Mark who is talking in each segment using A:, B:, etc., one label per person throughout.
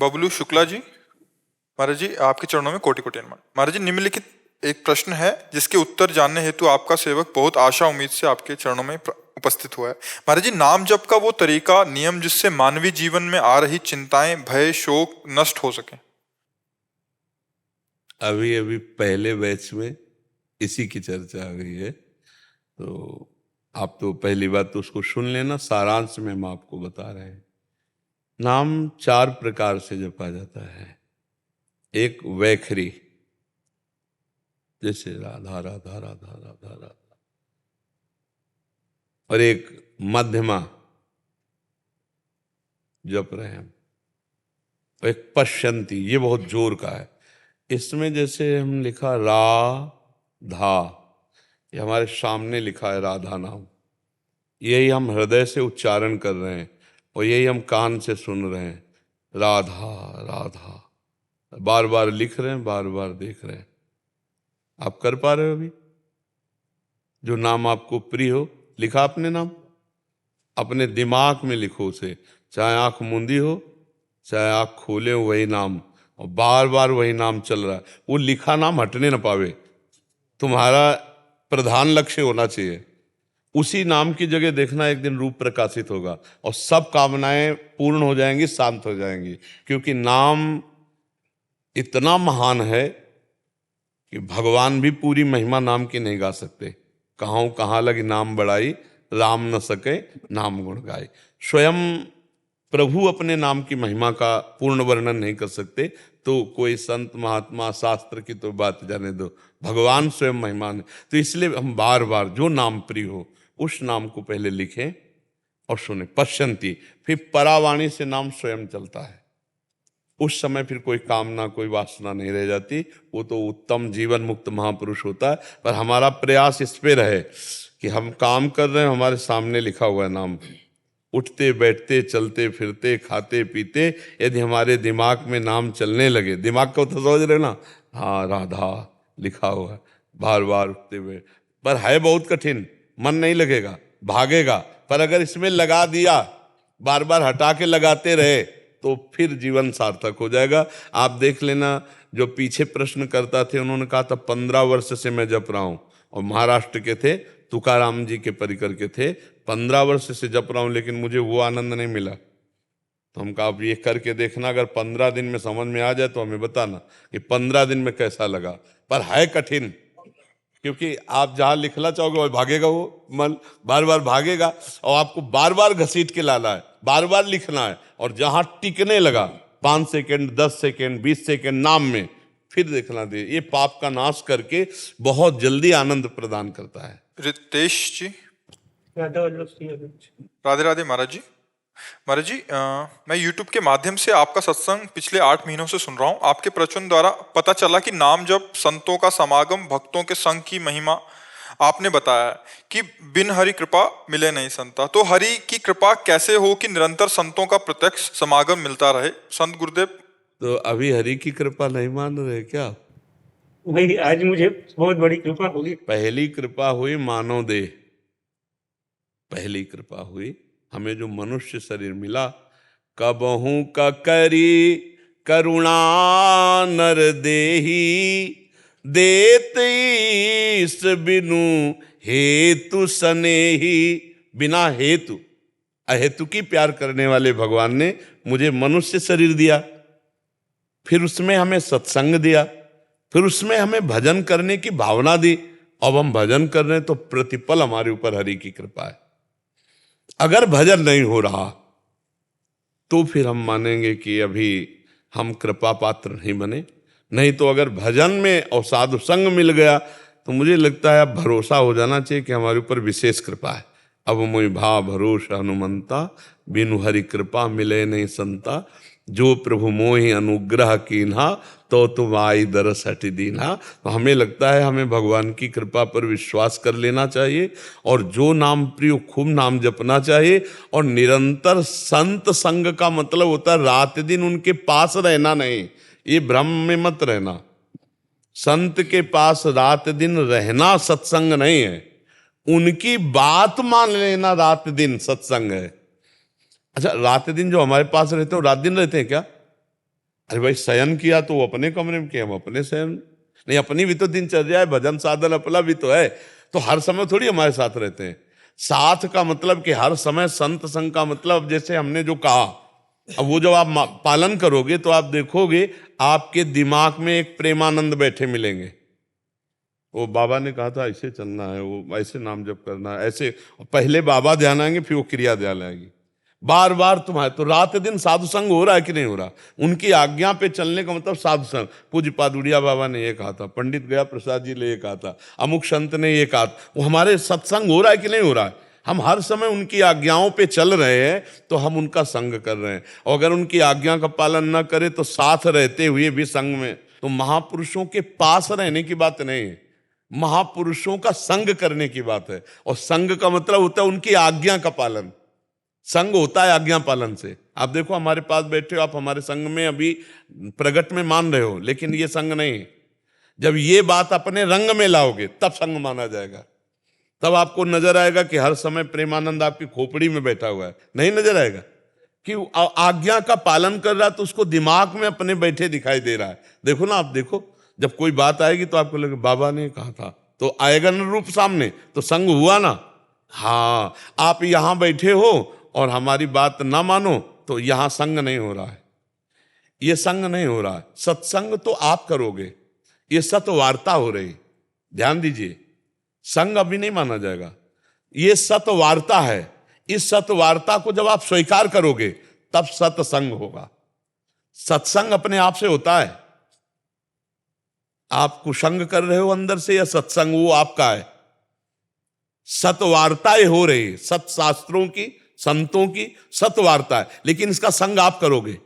A: बबलू शुक्ला जी। महाराज जी, आपके चरणों में कोटि कोटि नमन। महाराज जी, निम्नलिखित एक प्रश्न है जिसके उत्तर जानने हेतु आपका सेवक बहुत आशा उम्मीद से आपके चरणों में उपस्थित हुआ है। महाराज जी, नाम जप का वो तरीका, नियम जिससे मानवीय जीवन में आ रही चिंताएं, भय, शोक नष्ट हो सके।
B: अभी अभी पहले बैच में इसी की चर्चा आ गई है, तो आप तो पहली बात तो उसको सुन लेना, सारांश में हम आपको बता रहे हैं। नाम 4 प्रकार से जपा जाता है। एक वैखरी, जैसे राधा राधा राधा राधा राधा, और एक मध्यमा जप रहे हैं हम, और एक पश्यंती, ये बहुत जोर का है। इसमें जैसे हम लिखा धा, ये हमारे सामने लिखा है राधा नाम, यही हम हृदय से उच्चारण कर रहे हैं और यही हम कान से सुन रहे हैं। राधा राधा बार बार लिख रहे हैं, बार बार देख रहे हैं। आप कर पा रहे हो? अभी जो नाम आपको प्रिय हो, लिखा आपने नाम, अपने दिमाग में लिखो उसे, चाहे आंख मूंदी हो चाहे आंख खोले हो, वही नाम, और बार बार वही नाम चल रहा है। वो लिखा नाम हटने न पावे, तुम्हारा प्रधान लक्ष्य होना चाहिए। उसी नाम की जगह देखना एक दिन रूप प्रकाशित होगा और सब कामनाएं पूर्ण हो जाएंगी, शांत हो जाएंगी। क्योंकि नाम इतना महान है कि भगवान भी पूरी महिमा नाम की नहीं गा सकते। कहाँ लगी नाम बढ़ाई, राम न सके नाम गुण गाई। स्वयं प्रभु अपने नाम की महिमा का पूर्ण वर्णन नहीं कर सकते, तो कोई संत महात्मा शास्त्र की तो बात जाने दो, भगवान स्वयं महिमा है। तो इसलिए हम बार बार जो नाम प्रिय हो उस नाम को पहले लिखें और सुने। पश्यंती, फिर परावाणी से नाम स्वयं चलता है। उस समय फिर कोई कामना, कोई वासना नहीं रह जाती। वो तो उत्तम जीवन मुक्त महापुरुष होता है। पर हमारा प्रयास इस पे रहे कि हम काम कर रहे हैं, हमारे सामने लिखा हुआ है नाम, उठते बैठते चलते फिरते खाते पीते यदि हमारे दिमाग में नाम चलने लगे, दिमाग को तो समझ रहे ना, हाँ राधा लिखा हुआ है, बार बार उठते हुए, पर है बहुत कठिन, मन नहीं लगेगा, भागेगा। पर अगर इसमें लगा दिया, बार बार हटा के लगाते रहे, तो फिर जीवन सार्थक हो जाएगा। आप देख लेना, जो पीछे प्रश्न करता थे उन्होंने कहा था 15 वर्ष से मैं जप रहा हूं, और महाराष्ट्र के थे, तुकाराम जी के परिकर के थे, 15 वर्ष से जप रहा हूं लेकिन मुझे वो आनंद नहीं मिला। तो हम कहा आप ये करके देखना, अगर 15 दिन में समझ में आ जाए तो हमें बताना कि 15 दिन में कैसा लगा। पर है कठिन, क्योंकि आप जहां लिखना चाहोगे वही भागेगा, वो मन बार बार भागेगा, और आपको बार बार घसीट के लाना है, बार बार लिखना है। और जहां टिकने लगा 5 सेकेंड 10 सेकेंड 20 सेकेंड नाम में, फिर देखना दे, ये पाप का नाश करके बहुत जल्दी आनंद प्रदान करता है।
A: रितेश जी, राधे राधे महाराज जी। महाराज जी, मैं YouTube के माध्यम से आपका सत्संग पिछले 8 महीनों से सुन रहा हूँ। आपके प्रवचन द्वारा पता चला कि नाम जप, संतों का समागम, भक्तों के संग की महिमा आपने बताया कि बिन हरि कृपा मिले नहीं संता। तो हरि की कृपा कैसे हो कि निरंतर संतों का प्रत्यक्ष समागम मिलता रहे? संत गुरुदेव,
B: तो अभी हरि की कृपा नहीं मान रहे क्या?
C: भाई आज मुझे बहुत बड़ी कृपा होगी।
B: पहली कृपा हुई मानव देह, पहली कृपा हुई, हमें जो मनुष्य शरीर मिला। कबहू का करी करुणा नर देही, देत ईस बिनु हेतु सनेही। बिना हेतु, अहेतु की प्यार करने वाले भगवान ने मुझे मनुष्य शरीर दिया, फिर उसमें हमें सत्संग दिया, फिर उसमें हमें भजन करने की भावना दी। अब हम भजन कर रहे हैं तो प्रतिपल हमारे ऊपर हरि की कृपा है। अगर भजन नहीं हो रहा तो फिर हम मानेंगे कि अभी हम कृपा पात्र नहीं बने। नहीं तो अगर भजन में और साधु संग मिल गया तो मुझे लगता है अब भरोसा हो जाना चाहिए कि हमारे ऊपर विशेष कृपा है। अब मोहि भा भरोसा हनुमंता, बिनु हरि कृपा मिले नहीं संता। जो प्रभु मोहि अनुग्रह कीन्हा, तो तुम आई दरस हटि दीन्हा। तो हमें लगता है हमें भगवान की कृपा पर विश्वास कर लेना चाहिए, और जो नाम प्रिय खूब नाम जपना चाहिए। और निरंतर संत संग का मतलब होता है रात दिन उनके पास रहना नहीं, ये भ्रम में मत रहना। संत के पास रात दिन रहना सत्संग नहीं है, उनकी बात मान लेना रात दिन सत्संग है। अच्छा, रात दिन जो हमारे पास रहते हैं रात दिन रहते हैं क्या? अरे भाई शयन किया तो वो अपने कमरे में किया, हम अपने शयन। नहीं, अपनी भी तो दिनचर्या है, भजन साधन अपना भी तो है। तो हर समय थोड़ी हमारे साथ रहते हैं। साथ का मतलब कि हर समय संत संग का मतलब, जैसे हमने जो कहा, अब वो जब आप पालन करोगे तो आप देखोगे आपके दिमाग में एक प्रेमानंद बैठे मिलेंगे। वो बाबा ने कहा था ऐसे चलना है, वो ऐसे नाम जप करना है, ऐसे पहले बाबा ध्यान आएंगे, फिर वो क्रिया ध्यान आएगी। बार बार तुम्हारे तो रात दिन साधु संग हो रहा है कि नहीं हो रहा? उनकी आज्ञा पे चलने का मतलब साधु संग। पूज्य पादुड़िया बाबा ने ये कहा था, पंडित गया प्रसाद जी ने ये कहा था, अमुक संत ने ये कहा। वो हमारे सत्संग हो रहा है कि नहीं हो रहा है? हम हर समय उनकी आज्ञाओं पे चल रहे हैं तो हम उनका संग कर रहे हैं। और अगर उनकी आज्ञा का पालन न करें तो साथ रहते हुए भी संग में, तो महापुरुषों के पास रहने की बात नहीं है, महापुरुषों का संग करने की बात है। और संग का मतलब होता है उनकी आज्ञा का पालन। संग होता है आज्ञा पालन से। आप देखो हमारे पास बैठे हो, आप हमारे संग में अभी प्रगट में मान रहे हो, लेकिन ये संग नहीं है। जब ये बात अपने रंग में लाओगे तब संग माना जाएगा। तब आपको नजर आएगा कि हर समय प्रेमानंद आपकी खोपड़ी में बैठा हुआ है। नहीं नजर आएगा कि आज्ञा का पालन कर रहा है, तो उसको दिमाग में अपने बैठे दिखाई दे रहा है। देखो ना, आप देखो जब कोई बात आएगी तो आपको लगे बाबा ने कहा था, तो आएगा ना रूप सामने, तो संग हुआ ना। हाँ, आप यहां बैठे हो और हमारी बात ना मानो तो यहां संग नहीं हो रहा है, ये संग नहीं हो रहा है। सत्संग तो आप करोगे, ये सतवार्ता हो रही। ध्यान दीजिए, संग अभी नहीं माना जाएगा, ये सतवार्ता है। इस सतवार्ता को जब आप स्वीकार करोगे तब सत्संग होगा। सत्संग अपने आप से होता है। आप कुसंग कर रहे हो अंदर से या सत्संग, वो आपका है। सतवार्ताएं हो रही, सत्शास्त्रों की, संतों की सतवार्ता है, लेकिन इसका संग आप करोगे।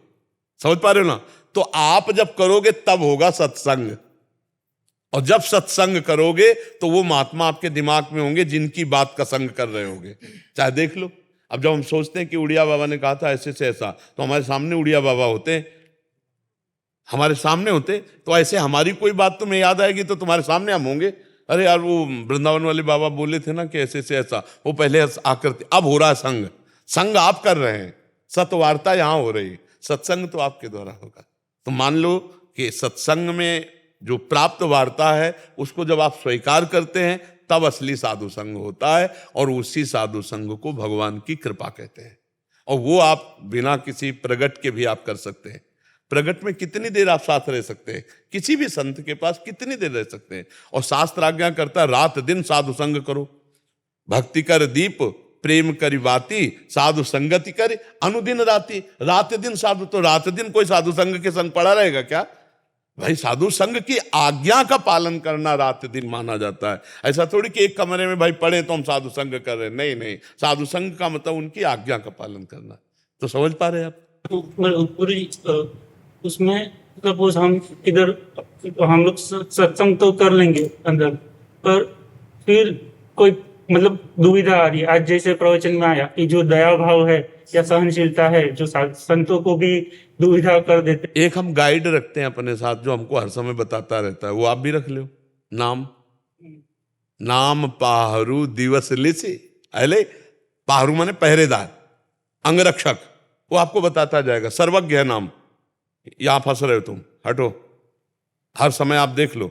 B: समझ पा रहे हो ना? तो आप जब करोगे तब होगा सत्संग। और जब सत्संग करोगे तो वो महात्मा आपके दिमाग में होंगे जिनकी बात का संग कर रहे होगे। चाहे देख लो, अब जब हम सोचते हैं कि उड़िया बाबा ने कहा था ऐसे से ऐसा, तो हमारे सामने उड़िया बाबा होते, हमारे सामने होते, तो ऐसे हमारी कोई बात तुम्हें याद आएगी तो तुम्हारे सामने हम होंगे। अरे यार, वो वृंदावन वाले बाबा बोले थे ना कि ऐसे से ऐसा, वो पहले आकर, अब हो रहा है संग। संग आप कर रहे हैं, सतवार्ता यहां हो रही, सत्संग तो आपके द्वारा होगा। तो मान लो कि सत्संग में जो प्राप्त वार्ता है उसको जब आप स्वीकार करते हैं तब असली साधु संग होता है। और उसी साधु संग को भगवान की कृपा कहते हैं। और वो आप बिना किसी प्रगट के भी आप कर सकते हैं। प्रगट में कितनी देर आप साथ रह सकते हैं? किसी भी संत के पास कितनी देर रह सकते हैं? और शास्त्र आज्ञा करता है रात दिन साधु संग करो। भक्ति कर दीप प्रेम करी बाती, साधु संगति करे अनुदिन राती। रात दिन साधु, तो रात दिन कोई साधु संग के संग पड़ा रहेगा क्या भाई? साधु संग की आज्ञा का पालन करना रात दिन माना जाता है। ऐसा थोड़ी कि एक कमरे में भाई पढ़े तो हम साधु संग कर रहे हैं। नहीं नहीं, साधु संग का मतलब उनकी आज्ञा का पालन करना। तो समझ पा रहे हैं आप?
C: तो पूरी उसमें सपोज हम इधर हम लोग सत्संग तो कर लेंगे अंदर, पर फिर कोई मतलब दुविधा आ रही है। आज जैसे प्रवचन में आया कि जो दया भाव है या सहनशीलता है, जो संतों को भी दुविधा कर देते।
B: एक हम गाइड रखते हैं अपने साथ जो हमको हर समय बताता रहता है, वो आप भी रख लो। नाम पाहरू दिवस लिसी, अले पाहरू माने पहरेदार, अंगरक्षक, वो आपको बताता जाएगा। सर्वज्ञ है नाम। यहां फंस रहे हो तुम, हटो। हर समय आप देख लो,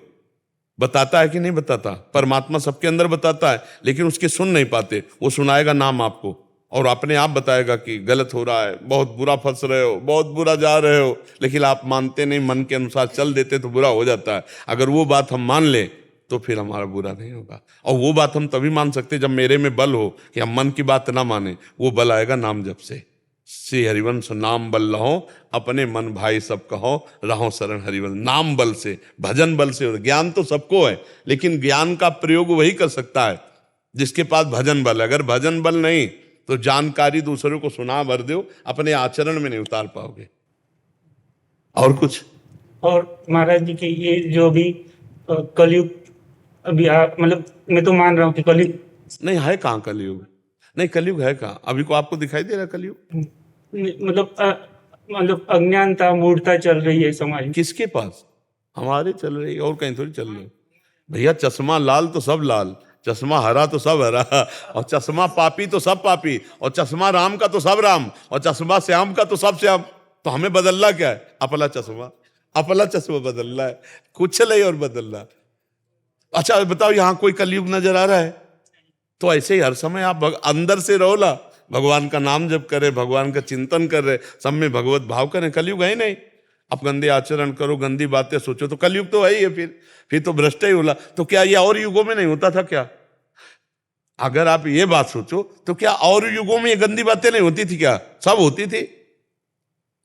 B: बताता है कि नहीं बताता? परमात्मा सबके अंदर बताता है, लेकिन उसके सुन नहीं पाते। वो सुनाएगा नाम आपको और अपने आप बताएगा कि गलत हो रहा है, बहुत बुरा फंस रहे हो, बहुत बुरा जा रहे हो, लेकिन आप मानते नहीं, मन के अनुसार चल देते तो बुरा हो जाता है। अगर वो बात हम मान लें तो फिर हमारा बुरा नहीं होगा। और वो बात हम तभी मान सकते जब मेरे में बल हो कि हम मन की बात ना माने। वो बल आएगा नाम जप से। श्री हरिवंश नाम बल लहो, अपने मन भाई सब कहो, रहो शरण हरिवंश। नाम बल से, भजन बल से। ज्ञान तो सबको है, लेकिन ज्ञान का प्रयोग वही कर सकता है जिसके पास भजन बल है। अगर भजन बल नहीं तो जानकारी दूसरों को सुना भर दो, अपने आचरण में नहीं उतार पाओगे। और कुछ?
C: और महाराज जी की ये जो भी कलयुग अभी मतलब मैं तो मान रहा हूँ कि कलयुग
B: नहीं है। कहाँ कलयुग? नहीं, कलयुग है कहाँ? अभी को आपको दिखाई दे रहा कलयुग?
C: मतलब अज्ञानता मूढ़ता चल रही है समाज में।
B: किसके पास? हमारे चल रही है, और कहीं थोड़ी चल रही है। भैया चश्मा लाल तो सब लाल, चश्मा हरा तो सब हरा, और चश्मा पापी तो सब पापी, और चश्मा राम का तो सब राम, और चश्मा श्याम का तो सब श्याम। तो हमें बदलना क्या है? अपना चश्मा बदलना है, कुछ नहीं और बदलना। अच्छा बताओ, यहाँ कोई कलयुग नजर आ रहा है? तो ऐसे ही हर समय आप अंदर से रहो ना, भगवान का नाम जप करें, भगवान का चिंतन कर रहे, सब में भगवत भाव करें। कलयुग है ही नहीं। आप गंदे आचरण करो, गंदी बातें सोचो, तो कलयुग तो है ही है। फिर तो भ्रष्ट ही होला। तो क्या ये और युगों में नहीं होता था क्या? अगर आप ये बात सोचो तो क्या और युगों में ये गंदी बातें नहीं होती थी क्या? सब होती थी।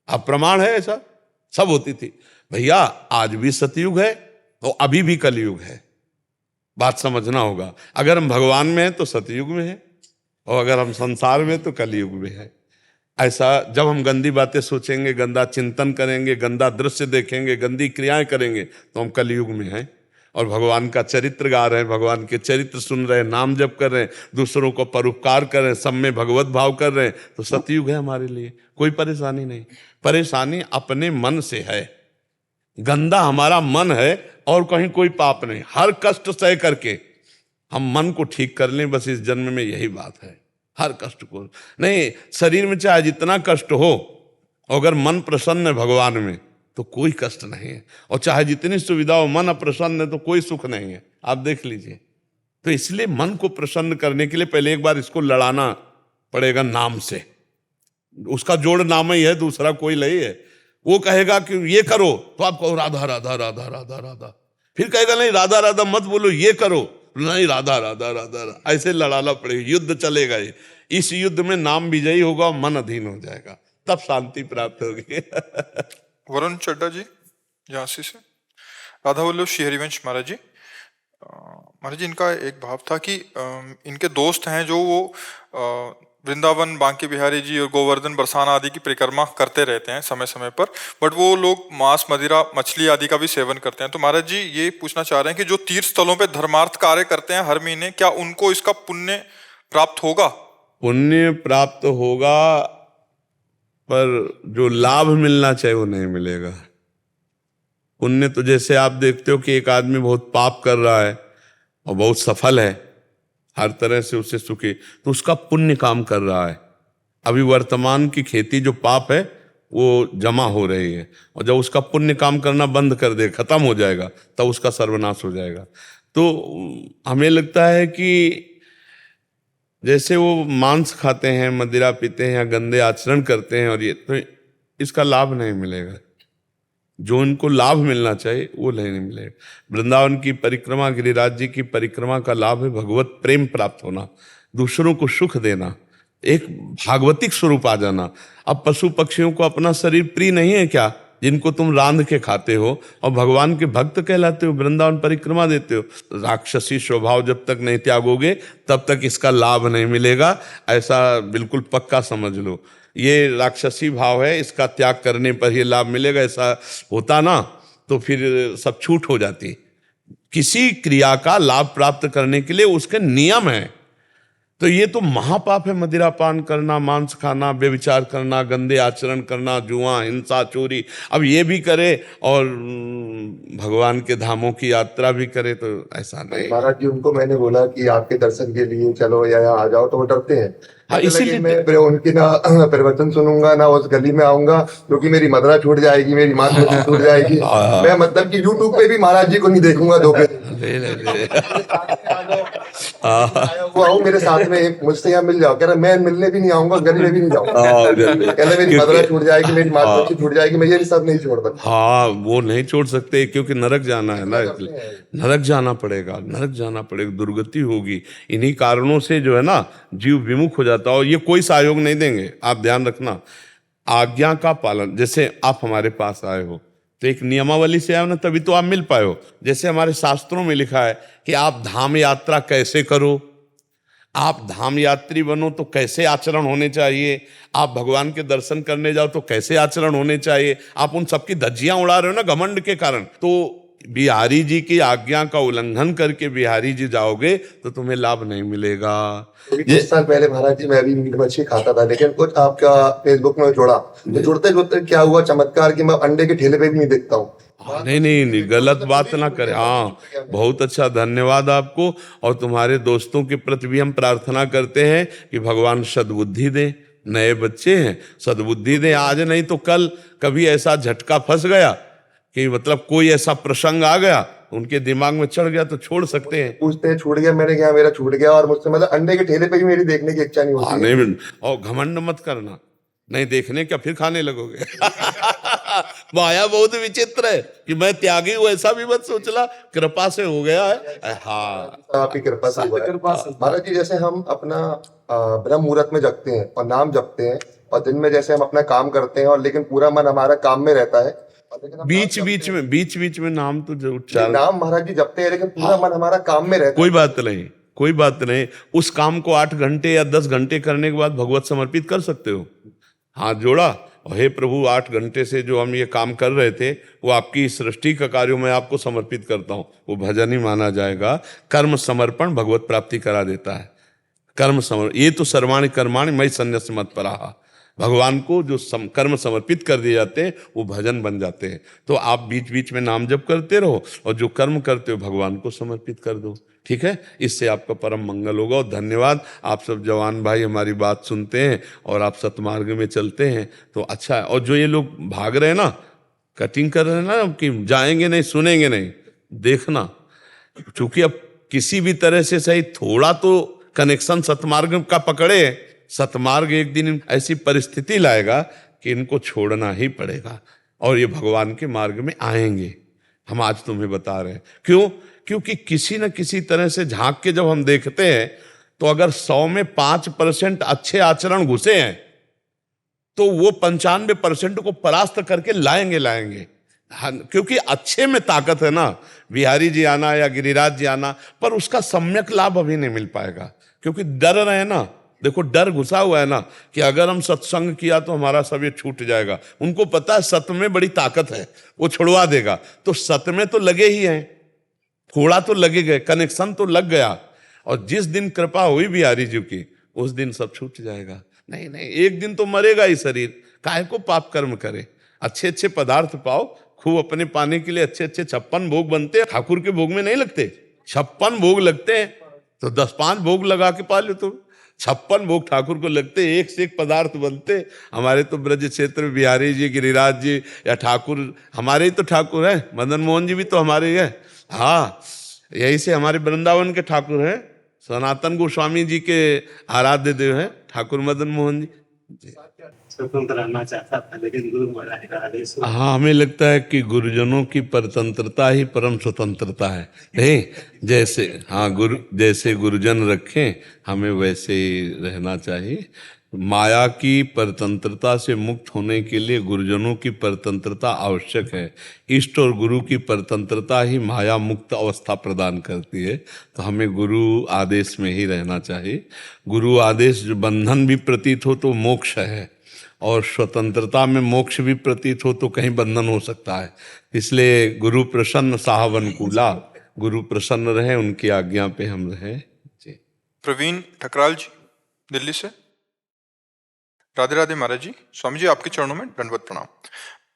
B: अब प्रमाण है ऐसा, सब होती थी भैया। आज भी सतयुग है तो अभी भी कलयुग है। बात समझना होगा। अगर हम भगवान में हैं तो सतयुग में है, और अगर हम संसार में तो कलयुग में है। ऐसा जब हम गंदी बातें सोचेंगे, गंदा चिंतन करेंगे, गंदा दृश्य देखेंगे, गंदी क्रियाएं करेंगे, तो हम कलयुग में हैं। और भगवान का चरित्र गा रहे हैं, भगवान के चरित्र सुन रहे हैं, नाम जप कर रहे हैं, दूसरों को परोपकार कर रहे हैं, सब में भगवत भाव कर रहे हैं, तो सतयुग है हमारे लिए। कोई परेशानी नहीं। परेशानी अपने मन से है। गंदा हमारा मन है और कहीं कोई पाप नहीं। हर कष्ट सह करके हम मन को ठीक कर लें, बस इस जन्म में यही बात है। हर कष्ट को नहीं, शरीर में चाहे जितना कष्ट हो, अगर मन प्रसन्न है भगवान में तो कोई कष्ट नहीं है। और चाहे जितनी सुविधा हो, मन अप्रसन्न है तो कोई सुख नहीं है। आप देख लीजिए। तो इसलिए मन को प्रसन्न करने के लिए पहले एक बार इसको लड़ाना पड़ेगा नाम से। उसका जोड़ नाम ही है, दूसरा कोई नहीं है। वो कहेगा कि ये करो तो आप कहो राधा राधा राधा राधा राधा, फिर कहेगा नहीं राधा राधा मत बोलो, ये करो, नहीं राधा राधा राधा राधा। ऐसे लड़ाना पड़ेगा, युद्ध चलेगा ये। इस युद्ध में नाम विजयी होगा, मन अधीन हो जाएगा, तब शांति प्राप्त होगी।
A: वरुण चड्डा जी झांसी से। राधा वल्लभ श्री हरिवंश महाराज जी, महाराज जी इनका एक भाव था कि इनके दोस्त हैं जो वो वृंदावन, बांके बिहारी जी और गोवर्धन, बरसाना आदि की परिक्रमा करते रहते हैं समय समय पर, बट वो लोग मांस, मदिरा, मछली आदि का भी सेवन करते हैं। तो महाराज जी ये पूछना चाह रहे हैं कि जो तीर्थ स्थलों पे धर्मार्थ कार्य करते हैं हर महीने, क्या उनको इसका पुण्य प्राप्त होगा?
B: पुण्य प्राप्त होगा, पर जो लाभ मिलना चाहिए वो नहीं मिलेगा। पुण्य तो जैसे आप देखते हो कि एक आदमी बहुत पाप कर रहा है और बहुत सफल है, हर तरह से उसे सुखी, तो उसका पुण्य काम कर रहा है। अभी वर्तमान की खेती जो पाप है वो जमा हो रही है, और जब उसका पुण्य काम करना बंद कर दे, खत्म हो जाएगा, तब उसका सर्वनाश हो जाएगा। तो हमें लगता है कि जैसे वो मांस खाते हैं, मदिरा पीते हैं या गंदे आचरण करते हैं, और ये तो इसका लाभ नहीं मिलेगा। जो इनको लाभ मिलना चाहिए वो नहीं मिलेगा। वृंदावन की परिक्रमा, गिरिराज जी की परिक्रमा का लाभ है भगवत प्रेम प्राप्त होना, दूसरों को सुख देना, एक भागवतिक स्वरूप आ जाना। अब पशु पक्षियों को अपना शरीर प्रिय नहीं है क्या, जिनको तुम रांध के खाते हो और भगवान के भक्त कहलाते हो, वृंदावन परिक्रमा देते हो? राक्षसी स्वभाव जब तक नहीं त्यागोगे तब तक इसका लाभ नहीं मिलेगा, ऐसा बिल्कुल पक्का समझ लो। ये राक्षसी भाव है, इसका त्याग करने पर ही लाभ मिलेगा। ऐसा होता ना तो फिर सब छूट हो जाती। किसी क्रिया का लाभ प्राप्त करने के लिए उसके नियम है। तो ये तो महापाप है, मदिरा पान करना, मांस खाना, व्यभिचार करना, गंदे आचरण करना, जुआ, हिंसा, चोरी। अब ये भी करे और भगवान के धामों की यात्रा भी करे, तो ऐसा नहीं।
D: महाराज जी उनको मैंने बोला कि आपके दर्शन के लिए चलो या यहाँ आ जाओ, तो वो डरते हैं।
B: हाँ, इसीलिए
D: मैं फिर उनकी ना प्रवचन सुनूंगा ना उस गली में आऊंगा, क्योंकि मेरी मदरा छूट जाएगी, मेरी माँ छूट जाएगी। मैं मतलब कि यूट्यूब पे भी महाराज जी को नहीं देखूंगा धोखे। वो आओ मेरे साथ में, एक मुझसे यहाँ मिल जाओ। कह रहा मैं मिलने भी नहीं आऊंगा, गली में भी नहीं जाऊंगा। कह रहा मेरी मदरा छूट जाएगी, मेरी माँ छूट जाएगी, मैं ये सब नहीं छोड़ सकता।
B: हाँ, वो नहीं छोड़ सकते क्योंकि नरक जाना है ना, नरक जाना पड़ेगा, नरक जाना पड़ेगा, दुर्गति होगी। इन्हीं कारणों से जो है ना जीव विमुख हो जाता है, और ये कोई सहयोग नहीं देंगे। आप ध्यान रखना, आज्ञा का पालन। जैसे आप हमारे पास आए हो तो एक नियमावली से आए ना, तभी तो आप मिल पाए हो। जैसे हमारे शास्त्रों में लिखा है कि आप धाम यात्रा कैसे करो, आप धाम यात्री बनो तो कैसे आचरण होने चाहिए, आप भगवान के दर्शन करने जाओ तो कैसे आचरण होने चाहिए। आप उन सबकी धज्जियां उड़ा रहे हो ना घमंड के कारण। तो बिहारी जी की आज्ञा का उल्लंघन करके बिहारी जी जाओगे तो तुम्हें लाभ नहीं मिलेगा।
D: 10 साल पहले महाराज जी मैं भी मीट मछली खाता था, लेकिन कुछ आपका फेसबुक में जोड़ा, तो जुड़ते जुड़ते क्या हुआ चमत्कार कि मैं अंडे के ठेले पे भी नहीं देखता हूँ।
B: नहीं, गलत बात ना करें। हाँ, बहुत अच्छा, धन्यवाद आपको। और तुम्हारे दोस्तों के प्रति भी हम प्रार्थना करते हैं कि भगवान सद्बुद्धि दें, नए बच्चे हैं, सद्बुद्धि दें आज नहीं तो कल। कभी ऐसा झटका फंस गया कि मतलब कोई ऐसा प्रसंग आ गया, उनके दिमाग में चढ़ गया तो छोड़ सकते हैं।
D: पूछते हैं छूट गया, मैंने कहा मेरा छूट गया, और मुझसे मतलब अंडे के ठेले पे भी मेरी देखने की इच्छा नहीं
B: हाँ
D: होती है।
B: नहीं, और घमंड मत करना, नहीं देखने क्या फिर खाने लगोगे। माया बहुत विचित्र है कि मैं त्यागी हूँ, ऐसा भी मत सोचना, कृपा से हो गया है। हाँ
D: आपकी कृपा से हुआ है। महाराज जी, जैसे हम अपना ब्रह्म मुहूर्त में जगते हैं और नाम जपते हैं, और दिन में जैसे हम अपना काम करते हैं, और लेकिन पूरा मन हमारा काम में रहता है, और लेकिन हम
B: बीच बीच में नाम तो जरूर उच्चारण।
D: नाम महाराज जी जपते हैं, लेकिन पूरा मन हमारा काम में रहता
B: कोई
D: है।
B: बात नहीं, कोई बात नहीं, उस काम को 8 घंटे या 10 घंटे करने के बाद भगवत समर्पित कर सकते हो। हाथ जोड़ा और हे प्रभु, 8 घंटे से जो हम ये काम कर रहे थे वो आपकी सृष्टि का कार्य मैं आपको समर्पित करता हूँ, वो भजन ही माना जाएगा। कर्म समर्पण भगवत प्राप्ति करा देता है। कर्म समर्पण, ये तो सर्वाणि कर्माणि मयि सन्न्यस्य मत्पराः, भगवान को जो कर्म समर्पित कर दिए जाते हैं वो भजन बन जाते हैं। तो आप बीच बीच में नाम जप करते रहो और जो कर्म करते हो भगवान को समर्पित कर दो, ठीक है। इससे आपका परम मंगल होगा। और धन्यवाद, आप सब जवान भाई हमारी बात सुनते हैं और आप सतमार्ग में चलते हैं तो अच्छा है। और जो ये लोग भाग रहे हैं ना, कटिंग कर रहे हैं ना कि जाएंगे नहीं सुनेंगे नहीं, देखना, क्योंकि अब किसी भी तरह से सही थोड़ा तो कनेक्शन सतमार्ग का पकड़े। सतमार्ग एक दिन ऐसी परिस्थिति लाएगा कि इनको छोड़ना ही पड़ेगा और ये भगवान के मार्ग में आएंगे। हम आज तुम्हें बता रहे हैं क्यों, क्योंकि किसी न किसी तरह से झांक के जब हम देखते हैं तो अगर 100 में 5% अच्छे आचरण घुसे हैं तो वो 95% को परास्त करके लाएंगे। क्योंकि अच्छे में ताकत है ना। बिहारी जी आना या गिरिराज जी आना, पर उसका सम्यक लाभ अभी नहीं मिल पाएगा क्योंकि डर रहे ना। देखो डर घुसा हुआ है ना कि अगर हम सत्संग किया तो हमारा सब ये छूट जाएगा। उनको पता है सत्य में बड़ी ताकत है, वो छुड़वा देगा। तो सत्य में तो लगे ही हैं, थोड़ा तो लगे गए, कनेक्शन तो लग गया। और जिस दिन कृपा हुई बिहारी जी की उस दिन सब छूट जाएगा। नहीं, एक दिन तो मरेगा ही शरीर, काहे को पाप कर्म करे। अच्छे पदार्थ पाओ, खूब अपने पाने के लिए अच्छे 56 भोग बनते हैं। ठाकुर के भोग में नहीं लगते, 56 भोग लगते हैं। तो 10-5 भोग लगा के पा लो तो 56 भोग ठाकुर को लगते, एक से एक पदार्थ बनते। हमारे तो ब्रज क्षेत्र में बिहारी जी, गिरिराज जी या ठाकुर, हमारे ही तो ठाकुर हैं। मदन मोहन जी भी तो हमारे ही है। हाँ, यही से हमारे वृंदावन के ठाकुर हैं। सनातन गोस्वामी जी के आराध्य देव हैं ठाकुर मदन मोहन जी।
C: स्वतंत्र रहना चाहता था लेकिन गुरु महाराज का आदेश हुआ।
B: हाँ, हमें लगता है कि गुरुजनों की परतंत्रता ही परम स्वतंत्रता है। नहीं, जैसे हाँ गुरु जैसे गुरुजन रखें हमें वैसे ही रहना चाहिए। माया की परतंत्रता से मुक्त होने के लिए गुरुजनों की परतंत्रता आवश्यक है। इष्ट और गुरु की परतंत्रता ही माया मुक्त अवस्था प्रदान करती है। तो हमें गुरु आदेश में ही रहना चाहिए। गुरु आदेश जो बंधन भी प्रतीत हो तो मोक्ष है, और स्वतंत्रता में मोक्ष भी प्रतीत हो तो कहीं बंधन हो सकता है। इसलिए गुरु प्रसन्न साहब अनुकूला, गुरु प्रसन्न रहे, उनकी आज्ञा पे हम रहें। जी।
A: प्रवीण ठकराल जी दिल्ली से। राधे राधे महाराज जी। स्वामी जी आपके चरणों में दंडवत प्रणाम।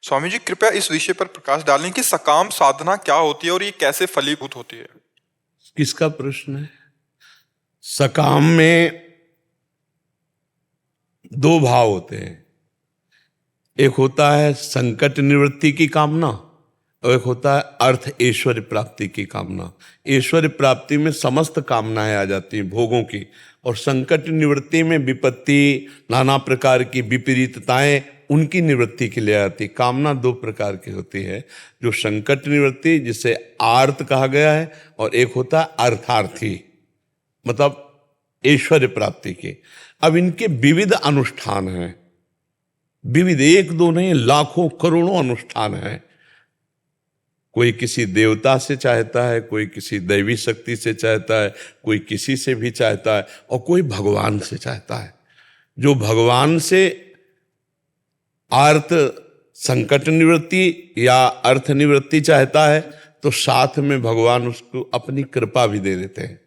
A: स्वामी जी कृपया इस विषय पर प्रकाश डालें कि सकाम साधना क्या होती है और ये कैसे फलीभूत होती है।
B: किसका प्रश्न है? सकाम में 2 भाव होते हैं। एक होता है संकट निवृत्ति की कामना और एक होता है अर्थ ऐश्वर्य प्राप्ति की कामना। ऐश्वर्य प्राप्ति में समस्त कामनाएं आ जाती हैं भोगों की, और संकट निवृत्ति में विपत्ति, नाना प्रकार की विपरीतताएं, उनकी निवृत्ति के लिए आती। कामना 2 प्रकार की होती है, जो संकट निवृत्ति जिसे आर्त कहा गया है, और एक होता है अर्थार्थी, मतलब ऐश्वर्य प्राप्ति के। अब इनके विविध अनुष्ठान हैं, विविध, 1-2 नहीं, लाखों करोड़ों अनुष्ठान हैं। कोई किसी देवता से चाहता है, कोई किसी दैवी शक्ति से चाहता है, कोई किसी से भी चाहता है, और कोई भगवान से चाहता है। जो भगवान से अर्थ संकट निवृत्ति या अर्थ निवृत्ति चाहता है तो साथ में भगवान उसको अपनी कृपा भी दे देते हैं।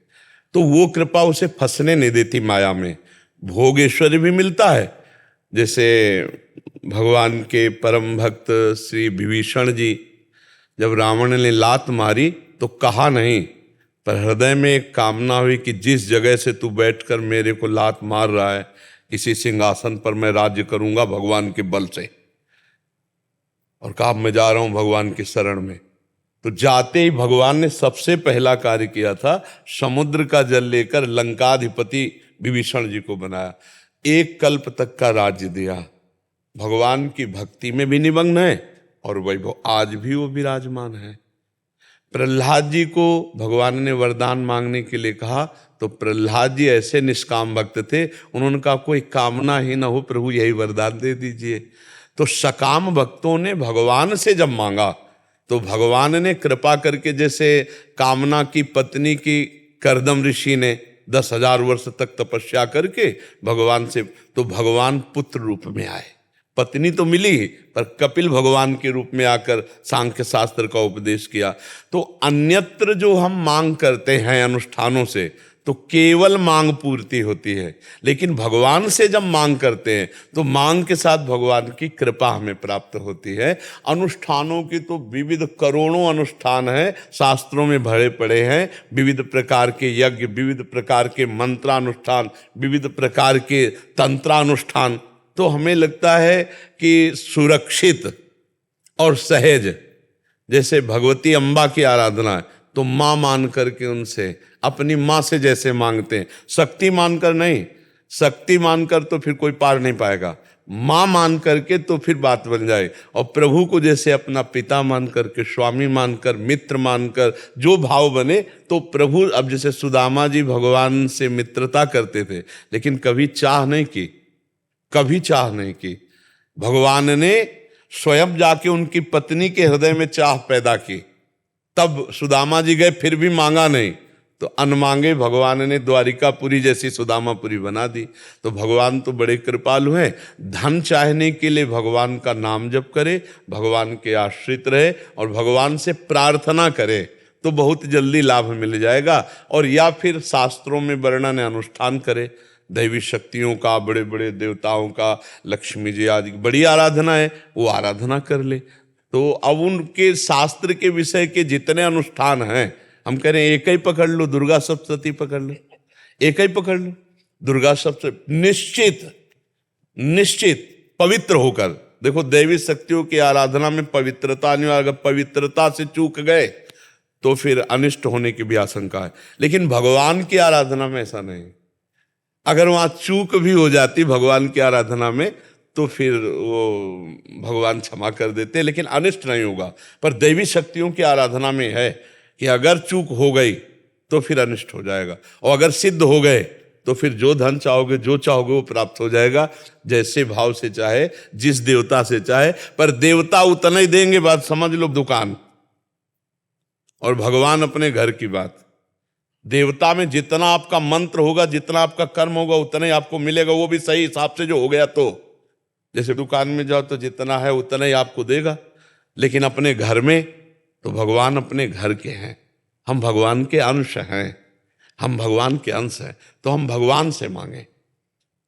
B: तो वो कृपा उसे फंसने नहीं देती माया में। भोगेश्वरी भी मिलता है। जैसे भगवान के परम भक्त श्री विभीषण जी, जब रावण ने लात मारी तो कहा नहीं, पर हृदय में एक कामना हुई कि जिस जगह से तू बैठकर मेरे को लात मार रहा है, इसी सिंहासन पर मैं राज्य करूंगा भगवान के बल से। और कहा मैं जा रहा हूं भगवान की शरण में। तो जाते ही भगवान ने सबसे पहला कार्य किया था, समुद्र का जल लेकर लंकाधिपति विभीषण जी को बनाया, 1 कल्प तक का राज्य दिया। भगवान की भक्ति में भी निमग्न है और वैभव आज भी वो विराजमान है। प्रहलाद जी को भगवान ने वरदान मांगने के लिए कहा तो प्रहलाद जी ऐसे निष्काम भक्त थे, उन्होंने कहा कोई कामना ही ना हो प्रभु यही वरदान दे दीजिए। तो सकाम भक्तों ने भगवान से जब मांगा तो भगवान ने कृपा करके, जैसे कामना की पत्नी की करदम ऋषि ने 10,000 वर्ष तक तपस्या करके भगवान से, तो भगवान पुत्र रूप में आए। पत्नी तो मिली पर कपिल भगवान के रूप में आकर सांख्य शास्त्र का उपदेश किया। तो अन्यत्र जो हम मांग करते हैं अनुष्ठानों से तो केवल मांग पूर्ति होती है, लेकिन भगवान से जब मांग करते हैं तो मांग के साथ भगवान की कृपा हमें प्राप्त होती है। अनुष्ठानों की तो विविध करोड़ों अनुष्ठान हैं, शास्त्रों में भरे पड़े हैं, विविध प्रकार के यज्ञ, विविध प्रकार के मंत्रानुष्ठान, विविध प्रकार के तंत्रानुष्ठान। तो हमें लगता है कि सुरक्षित और सहज, जैसे भगवती अम्बा की आराधना है तो माँ मान करके उनसे, अपनी माँ से जैसे मांगते हैं, शक्ति मानकर नहीं, शक्ति मानकर तो फिर कोई पार नहीं पाएगा, माँ मान करके तो फिर बात बन जाए। और प्रभु को जैसे अपना पिता मान करके, स्वामी मानकर, मित्र मानकर जो भाव बने, तो प्रभु, अब जैसे सुदामा जी भगवान से मित्रता करते थे लेकिन कभी चाह नहीं की, कभी चाह नहीं की। भगवान ने स्वयं जाके उनकी पत्नी के हृदय में चाह पैदा की, तब सुदामा जी गए फिर भी मांगा नहीं, तो अनमांगे भगवान ने द्वारिकापुरी जैसी सुदामापुरी बना दी। तो भगवान तो बड़े कृपालु हैं। धन चाहने के लिए भगवान का नाम जप करे, भगवान के आश्रित रहे और भगवान से प्रार्थना करे तो बहुत जल्दी लाभ मिल जाएगा। और या फिर शास्त्रों में वर्णन अनुष्ठान करे, दैवी शक्तियों का, बड़े बड़े देवताओं का, लक्ष्मी जी आदि बड़ी आराधना है, वो आराधना कर ले। तो अब उनके शास्त्र के विषय के जितने अनुष्ठान हैं, हम कह रहे हैं एक ही पकड़ लो, दुर्गा सप्तशती पकड़ लो, एक ही पकड़ लो, दुर्गा सप्तशती, निश्चित पवित्र होकर। देखो दैवी शक्तियों की आराधना में पवित्रता नहीं, अगर पवित्रता से चूक गए तो फिर अनिष्ट होने की भी आशंका है। लेकिन भगवान की आराधना में ऐसा नहीं, अगर वहां चूक भी हो जाती भगवान की आराधना में तो फिर वो भगवान क्षमा कर देते, लेकिन अनिष्ट नहीं होगा। पर दैवी शक्तियों की आराधना में है कि अगर चूक हो गई तो फिर अनिष्ट हो जाएगा, और अगर सिद्ध हो गए तो फिर जो धन चाहोगे, जो चाहोगे वो प्राप्त हो जाएगा, जैसे भाव से चाहे, जिस देवता से चाहे। पर देवता उतना ही देंगे, बात समझ लो, दुकान, और भगवान अपने घर की बात। देवता में जितना आपका मंत्र होगा, जितना आपका कर्म होगा, उतना ही आपको मिलेगा, वो भी सही हिसाब से जो हो गया। तो जैसे दुकान में जाओ तो जितना है उतना ही आपको देगा, लेकिन अपने घर में तो भगवान अपने घर के हैं, हम भगवान के अंश हैं, हम भगवान के अंश हैं, तो हम भगवान से मांगें।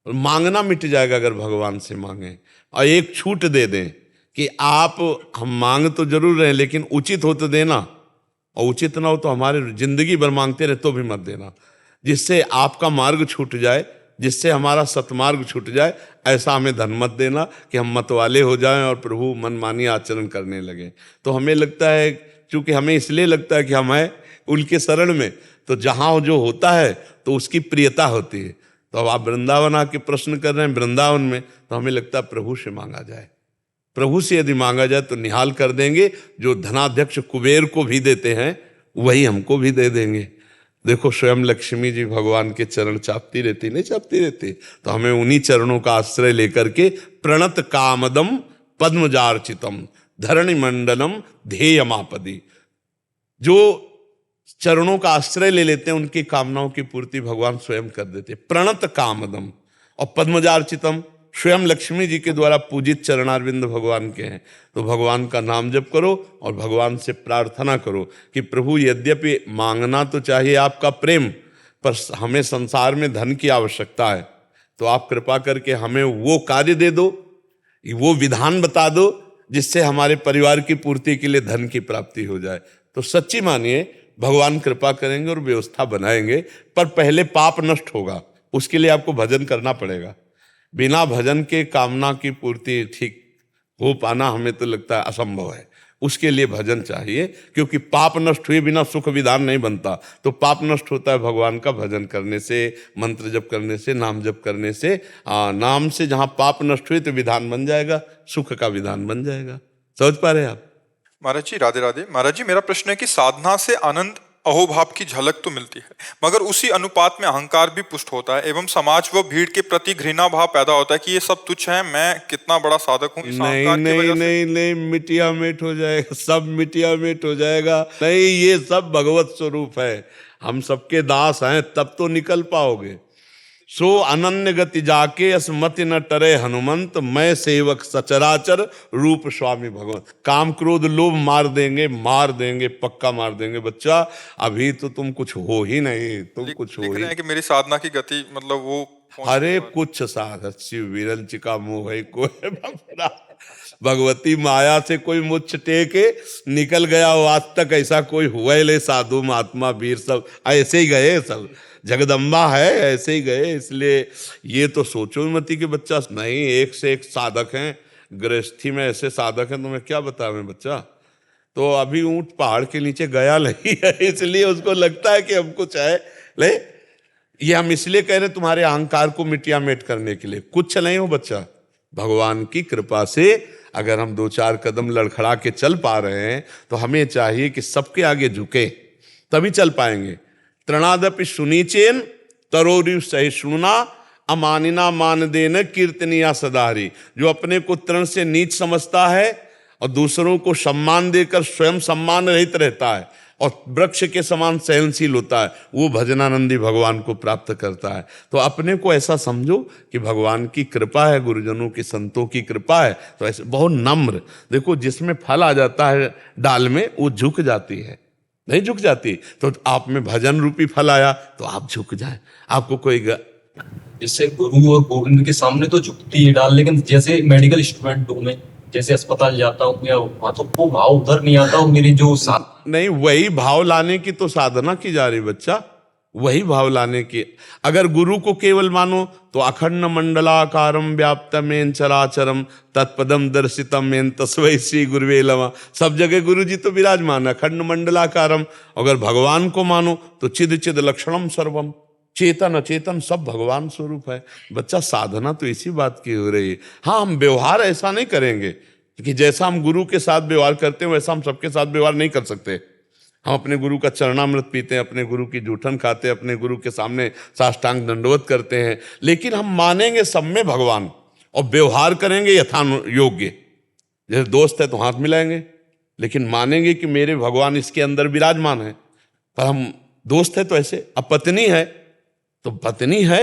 B: और मांगना मिट जाएगा अगर भगवान से मांगें। और एक छूट दे दें कि आप, हम मांग तो जरूर रहे लेकिन उचित हो तो देना, और उचित ना हो तो हमारे जिंदगी भर मांगते रहे तो भी मत देना, जिससे आपका मार्ग छूट जाए, जिससे हमारा सतमार्ग छूट जाए। ऐसा हमें धन मत देना कि हम मतवाले हो जाएं और प्रभु मनमानी आचरण करने लगे। तो हमें लगता है, चूंकि हमें इसलिए लगता है कि हम हैं उनके शरण में, तो जहाँ जो होता है तो उसकी प्रियता होती है। तो अब आप वृंदावन आके प्रश्न कर रहे हैं वृंदावन में, तो हमें लगता है प्रभु से मांगा जाए। प्रभु से यदि मांगा जाए तो निहाल कर देंगे, जो धनाध्यक्ष कुबेर को भी देते हैं वही हमको भी दे देंगे। देखो स्वयं लक्ष्मी जी भगवान के चरण चापती रहती, नहीं चापती रहती, तो हमें उन्हीं चरणों का आश्रय लेकर के प्रणत कामदम पद्मजार्चितम धरणि मंडलम ध्येयमापदी, जो चरणों का आश्रय ले लेते हैं उनकी कामनाओं की पूर्ति भगवान स्वयं कर देते। प्रणत कामदम और पद्मजार्चितम, स्वयं लक्ष्मी जी के द्वारा पूजित चरणारविंद भगवान के हैं। तो भगवान का नाम जप करो और भगवान से प्रार्थना करो कि प्रभु, यद्यपि मांगना तो चाहिए आपका प्रेम, पर हमें संसार में धन की आवश्यकता है, तो आप कृपा करके हमें वो कार्य दे दो, वो विधान बता दो जिससे हमारे परिवार की पूर्ति के लिए धन की प्राप्ति हो जाए। तो सच्ची मानिए भगवान कृपा करेंगे और व्यवस्था बनाएंगे, पर पहले पाप नष्ट होगा, उसके लिए आपको भजन करना पड़ेगा। बिना भजन के कामना की पूर्ति ठीक हो पाना हमें तो लगता है असंभव है। उसके लिए भजन चाहिए, क्योंकि पाप नष्ट हुए बिना सुख विधान नहीं बनता। तो पाप नष्ट होता है भगवान का भजन करने से, मंत्र जप करने से, नाम जप करने से। नाम से जहाँ पाप नष्ट हुए तो विधान बन जाएगा, सुख का विधान बन जाएगा। समझ पा रहे हैं आप?
A: महाराज जी राधे राधे। महाराज जी मेरा प्रश्न है कि साधना से आनंद अहोभाव की झलक तो मिलती है, मगर उसी अनुपात में अहंकार भी पुष्ट होता है एवं समाज व भीड़ के प्रति घृणा भाव पैदा होता है कि ये सब तुच्छ है, मैं कितना बड़ा साधक हूँ। इस
B: नहीं
A: अहंकार की
B: नहीं
A: वजह से
B: नहीं नहीं, मिटिया मिट हो जाएगा, सब मिटिया मिट हो जाएगा। नहीं, ये सब भगवत स्वरूप है, हम सबके दास हैं, तब तो निकल पाओगे। सो अनन्य गति जाके असमति न टरे हनुमंत, मैं सेवक सचराचर रूप स्वामी भगवंत। काम क्रोध लोभ मार देंगे, पक्का मार देंगे। बच्चा अभी तो तुम कुछ हो ही नहीं, तुम कुछ हो
A: लिख
B: ही।
A: रहे हैं कि मेरी साधना की गति मतलब वो
B: अरे कुछ साधक शिव विरल चिका मोह है को भगवती माया से कोई मुच्छ टेके निकल गया हो, आज तक ऐसा कोई हुआ ही नहीं। साधु महात्मा वीर सब ऐसे ही गए, सब जगदम्बा है ऐसे ही गए। इसलिए ये तो सोचो मती कि बच्चा नहीं, एक से एक साधक हैं, गृहस्थी में ऐसे साधक हैं, तुम्हें क्या बताऊं बच्चा। तो अभी ऊंट पहाड़ के नीचे गया नहीं है, इसलिए उसको लगता है कि हम कुछ है। ले ये हम इसलिए कह रहे तुम्हारे अहंकार को मिटिया मेट करने के लिए, कुछ नहीं हो बच्चा। भगवान की कृपा से अगर हम 2-4 कदम लड़खड़ा के चल पा रहे हैं तो हमें चाहिए कि सबके आगे झुके, तभी चल पाएंगे। तृणादपि सुनीचेन तरोरिव सहिष्णुना अमानिना मान देन कीर्तनिया सदाहरी। जो अपने को तृण से नीच समझता है और दूसरों को सम्मान देकर स्वयं सम्मान रहित रहता है और वृक्ष के समान सहनशील होता है, वो भजनानंदी भगवान को प्राप्त करता है। तो अपने को ऐसा समझो कि भगवान की कृपा है, गुरुजनों की संतों की कृपा है। तो ऐसे बहुत नम्र, देखो जिसमें फल आ जाता है डाल में, वो झुक जाती है, नहीं झुक जाती। तो आप में भजन रूपी फल आया तो आप झुक जाए। आपको कोई
E: जैसे गुरु और गोविंद के सामने तो झुकती है डाल, लेकिन जैसे मेडिकल स्टूडेंट हूँ मैं, जैसे अस्पताल जाता हूँ या वहां तो वो भाव उधर नहीं आता हूँ। मेरी जो
B: नहीं, वही भाव लाने की तो साधना की जा रही बच्चा, वही भाव लाने की। अगर गुरु को केवल मानो तो अखंड मंडलाकारम व्याप्तमेन चराचरम तत्पदम दर्शितम मेन तस्वै श्री गुरुवे नमः। सब जगह गुरु जी तो विराजमान है, अखंड मंडलाकारम। अगर भगवान को मानो तो चिद चिद लक्षणम सर्वम, चेतन अचेतन सब भगवान स्वरूप है। बच्चा साधना तो इसी बात की हो रही है। हाँ, हम व्यवहार ऐसा नहीं करेंगे कि जैसा हम गुरु के साथ व्यवहार करते हैं वैसा हम सबके साथ व्यवहार नहीं कर सकते। हम अपने गुरु का चरणामृत पीते हैं, अपने गुरु की जूठन खाते हैं, अपने गुरु के सामने साष्टांग दंडवत करते हैं, लेकिन हम मानेंगे सब में भगवान और व्यवहार करेंगे यथा योग्य। जैसे दोस्त है तो हाथ मिलाएंगे, लेकिन मानेंगे कि मेरे भगवान इसके अंदर विराजमान है। पर हम दोस्त है तो ऐसे, अब पत्नी है तो पत्नी है,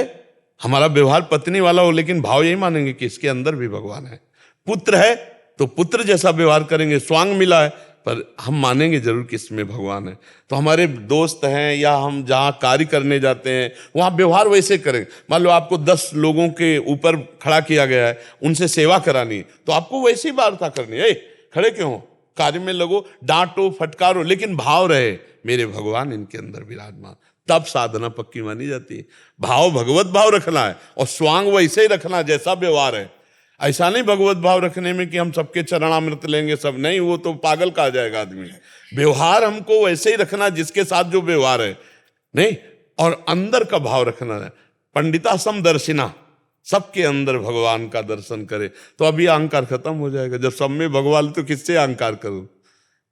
B: हमारा व्यवहार पत्नी वाला हो, लेकिन भाव यही मानेंगे कि इसके अंदर भी भगवान है। पुत्र है तो पुत्र जैसा व्यवहार करेंगे, स्वांग मिला है पर हम मानेंगे जरूर कि इसमें भगवान है। तो हमारे दोस्त हैं या हम जहाँ कार्य करने जाते हैं वहाँ व्यवहार वैसे करें। मान लो आपको 10 लोगों के ऊपर खड़ा किया गया है, उनसे सेवा करानी, तो आपको वैसी वार्ता करनी है। खड़े क्यों हो, कार्य में लगो, डांटो फटकारो, लेकिन भाव रहे मेरे भगवान इनके अंदर विराजमान, तब साधना पक्की मानी जाती है। भाव भगवत भाव रखना है और स्वांग वैसे ही रखना जैसा व्यवहार है। ऐसा नहीं भगवत भाव रखने में कि हम सबके चरणामृत लेंगे, सब नहीं, वो तो पागल कहा जाएगा आदमी। व्यवहार हमको वैसे ही रखना जिसके साथ जो व्यवहार है, नहीं, और अंदर का भाव रखना है। पंडिता समदर्शिना, सबके अंदर भगवान का दर्शन करे तो अभी अहंकार खत्म हो जाएगा। जब सब में भगवान तो किससे अहंकार करूं।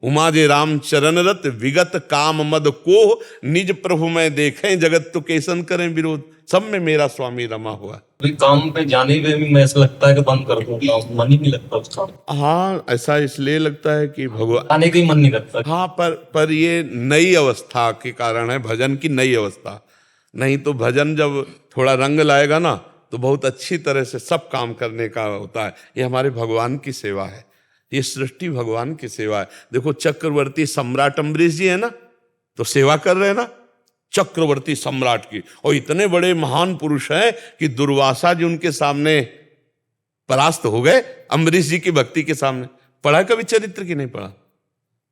B: उमा जे राम चरण रत विगत काम मद को निज प्रभु में देखें, जगत तो कैसन करें विरोध, सब में मेरा स्वामी रमा हुआ।
E: काम पे जाने में भी मैं ऐसा लगता है कि बंद कर दूं, काम मन ही नहीं लगता उसका।
B: हाँ, ऐसा इसलिए लगता है कि भगवान
E: आने का ही मन नहीं करता।
B: हाँ, पर ये नई अवस्था के कारण है, भजन की नई अवस्था। नहीं तो भजन जब थोड़ा रंग लाएगा ना तो बहुत अच्छी तरह से सब काम करने का होता है। ये हमारे भगवान की सेवा है, ये सृष्टि भगवान की सेवा है। देखो चक्रवर्ती सम्राट अम्बरीश जी है ना, तो सेवा कर रहे हैं ना चक्रवर्ती सम्राट की, और इतने बड़े महान पुरुष हैं कि दुर्वासा जी उनके सामने परास्त हो गए अम्बरीश जी की भक्ति के सामने। पढ़ा कभी चरित्र की नहीं पढ़ा?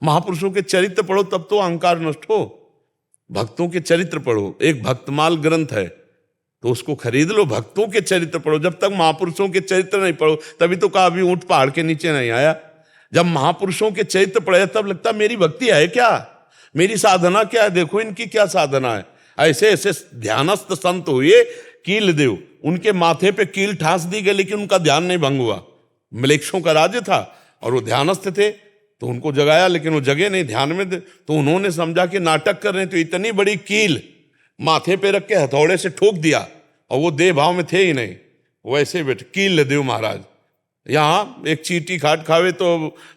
B: महापुरुषों के चरित्र पढ़ो तब तो अहंकार नष्ट हो। भक्तों के चरित्र पढ़ो, एक भक्तमाल ग्रंथ है, तो उसको खरीद लो, भक्तों के चरित्र पढ़ो। जब तक महापुरुषों के चरित्र नहीं पढ़ो, तभी तो कहा अभी ऊंट पहाड़ के नीचे नहीं आया। जब महापुरुषों के चरित्र पढ़े तब लगता मेरी भक्ति है क्या, मेरी साधना क्या है, देखो इनकी क्या साधना है। ऐसे ऐसे ध्यानस्थ संत हुए कील देव, उनके माथे पे कील ठास दी गई लेकिन उनका ध्यान नहीं भंग हुआ। मलेक्षों का राज्य था और वो ध्यानस्थ थे, तो उनको जगाया लेकिन वो जगे नहीं, ध्यान में तो उन्होंने समझा कि नाटक कर रहे हैं, तो इतनी बड़ी कील माथे पे रख के हथौड़े से ठोक दिया और वो देह भाव में थे ही नहीं, वैसे बैठे कील देव महाराज। यहाँ एक चींटी खाट खावे तो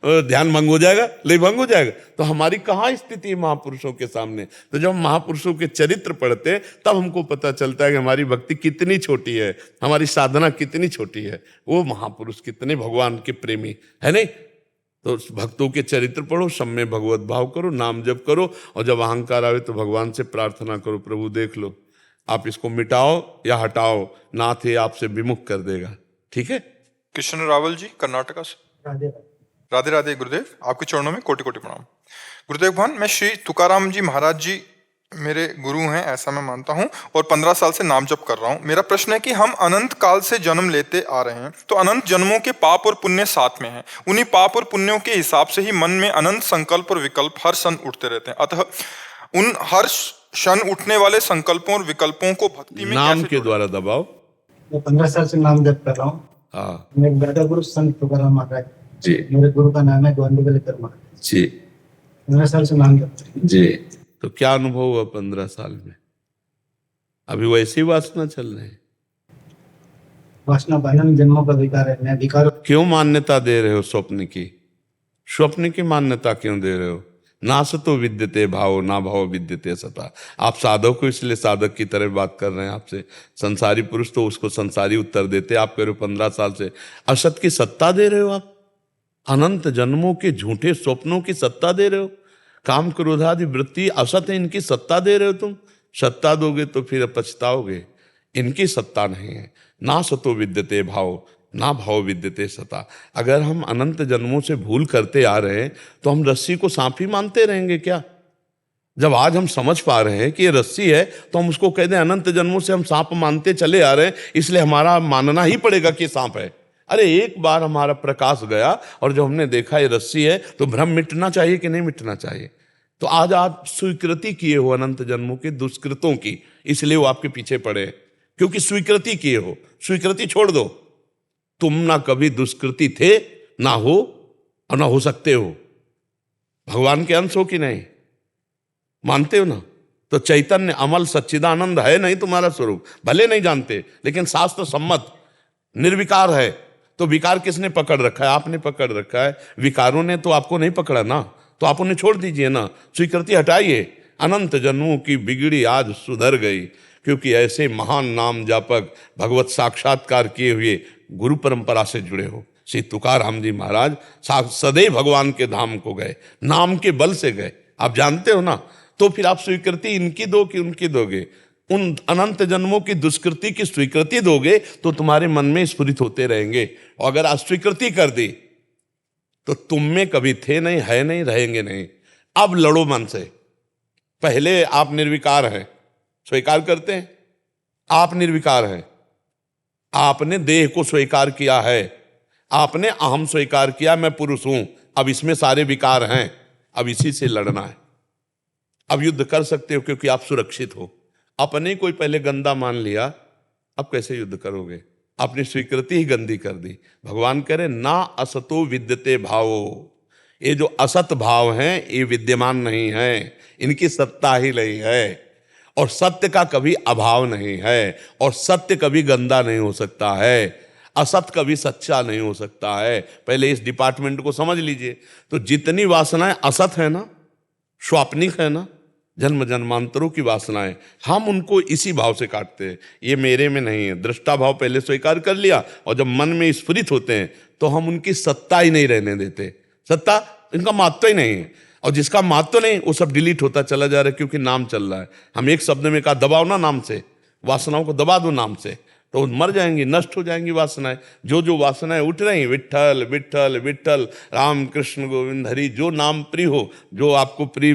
B: ध्यान भंग हो जाएगा, ले भंग हो जाएगा। तो हमारी कहाँ स्थिति है महापुरुषों के सामने। तो जब हम महापुरुषों के चरित्र पढ़ते तब हमको पता चलता है कि हमारी भक्ति कितनी छोटी है, हमारी साधना कितनी छोटी है, वो महापुरुष कितने भगवान के प्रेमी है नहीं। तो भक्तों के चरित्र पढ़ो, सब में भगवत भाव करो, नाम जप करो, और जब अहंकार आवे तो भगवान से प्रार्थना करो, प्रभु देख लो आप इसको मिटाओ या हटाओ, नाथ ये आपसे विमुख कर देगा। ठीक है।
A: कृष्ण रावल जी कर्नाटका से।
C: राधे
A: राधे राधे गुरुदेव, आपके चरणों में कोटि कोटि प्रणाम। गुरुदेव भगवान, मैं श्री तुकाराम जी महाराज जी मेरे गुरु हैं ऐसा मैं मानता हूं और 15 साल से नाम जप कर रहा हूं। मेरा प्रश्न है कि हम अनंत काल से जन्म लेते आ रहे हैं, तो अनंत जन्मों के पाप और पुण्य साथ में हैं। उन्हीं पाप और पुण्यों के हिसाब से ही मन में अनंत संकल्प और विकल्प हर क्षण उठते रहते हैं। अतः उन हर क्षण उठने वाले संकल्पों और विकल्पों को भक्ति में
B: नाम
A: कैसे
B: के द्वारा दबाओ।
F: मैं 15 साल से नाम जप कर रहा हूँ।
B: हाँ
F: मेरे दादा गुरु संत तुकाराम महाराज
B: जी
F: मेरे गुरु का नाम है गोविंद महाराज
B: जी
F: 15 साल से नाम जप कर
B: जी। तो क्या अनुभव हुआ 15 साल में? अभी वैसी वासना चल रही है।
F: वासना बंधन जन्मों का विकार है। मैं विकार
B: क्यों मान्यता दे रहे हो स्वप्न की? स्वप्न की मान्यता क्यों दे रहे हो? ना सतो विद्यते भाव, ना भाव विद्यते सता। आप साधक को इसलिए साधक की तरह बात कर रहे हैं आपसे। संसारी पुरुष तो उसको संसारी उत्तर देते, आप कह रहे हो 15 साल से असत की सत्ता दे रहे हो। आप अनंत जन्मों के झूठे स्वप्नों की सत्ता दे रहे हो। काम क्रोधादि वृत्ति असत है, इनकी सत्ता दे रहे हो तुम। सत्ता दोगे तो फिर पछताओगे। इनकी सत्ता नहीं है। ना सतो विद्यते भाव, ना भाव विद्यते सता। अगर हम अनंत जन्मों से भूल करते आ रहे हैं तो हम रस्सी को सांप ही मानते रहेंगे क्या? जब आज हम समझ पा रहे हैं कि ये रस्सी है तो हम उसको कह दें अनंत जन्मों से हम सांप मानते चले आ रहे हैं, इसलिए हमारा मानना ही पड़ेगा कि सांप है। अरे एक बार हमारा प्रकाश गया और जब हमने देखा ये रस्सी है तो भ्रम मिटना चाहिए कि नहीं मिटना चाहिए? तो आज आप स्वीकृति किए हो अनंत जन्मों के दुष्कृतों की, इसलिए वो आपके पीछे पड़े हैं, क्योंकि स्वीकृति किए हो। स्वीकृति छोड़ दो। तुम ना कभी दुष्कृति थे, ना हो और ना हो सकते हो। भगवान के अंश हो कि नहीं? मानते हो ना? तो चैतन्य अमल सच्चिदानंद है नहीं तुम्हारा स्वरूप? भले नहीं जानते लेकिन शास्त्र सम्मत निर्विकार है। तो विकार किसने पकड़ रखा है? आपने पकड़ रखा है। विकारों ने तो आपको नहीं पकड़ा ना, तो आप उन्हें छोड़ दीजिए ना। स्वीकृति हटाइए। अनंत जन्मों की बिगड़ी आज सुधर गई, क्योंकि ऐसे महान नाम जापक भगवत साक्षात्कार किए हुए गुरु परंपरा से जुड़े हो। श्री तुकाराम जी महाराज सदैव भगवान के धाम को गए, नाम के बल से गए। आप जानते हो ना? तो फिर आप स्वीकृति इनकी दो कि उनकी दोगे? उन अनंत जन्मों की दुष्कृति की स्वीकृति दोगे तो तुम्हारे मन में स्फुरित होते रहेंगे, और अगर अस्वीकृति कर दी तो तुम में कभी थे नहीं, है नहीं, रहेंगे नहीं। अब लड़ो मन से। पहले आप निर्विकार हैं, स्वीकार करते हैं। आप निर्विकार हैं, आपने देह को स्वीकार किया है, आपने अहम स्वीकार किया, मैं पुरुष हूं। अब इसमें सारे विकार हैं, अब इसी से लड़ना है। अब युद्ध कर सकते हो क्योंकि आप सुरक्षित हो। अपने कोई पहले गंदा मान लिया, अब कैसे युद्ध करोगे? आपने स्वीकृति ही गंदी कर दी। भगवान कह रहे ना असतो विद्यते भावो। ये जो असत भाव हैं ये विद्यमान नहीं है, इनकी सत्ता ही नहीं है। और सत्य का कभी अभाव नहीं है, और सत्य कभी गंदा नहीं हो सकता है। असत कभी सच्चा नहीं हो सकता है। पहले इस डिपार्टमेंट को समझ लीजिए। तो जितनी वासनाएं असत है ना, स्वाप्निक है ना, जन्म जन्मांतरों की वासनाएं, हम उनको इसी भाव से काटते हैं। ये मेरे में नहीं है। दृष्टा भाव पहले स्वीकार कर लिया, और जब मन में स्फुरित होते हैं तो हम उनकी सत्ता ही नहीं रहने देते। सत्ता, इनका महत्व ही नहीं है। और जिसका महत्व नहीं, वो सब डिलीट होता चला जा रहा है, क्योंकि नाम चल रहा है। हम एक शब्द में कहा दबाओ ना नाम से, वासनाओं को दबा दो नाम से, तो मर जाएंगी, नष्ट हो जाएंगी वासनाएं। जो वासनाएं उठ रही, विट्ठल विट्ठल विट्ठल, राम कृष्ण गोविंद हरि, जो नाम प्रिय हो, जो आपको प्रिय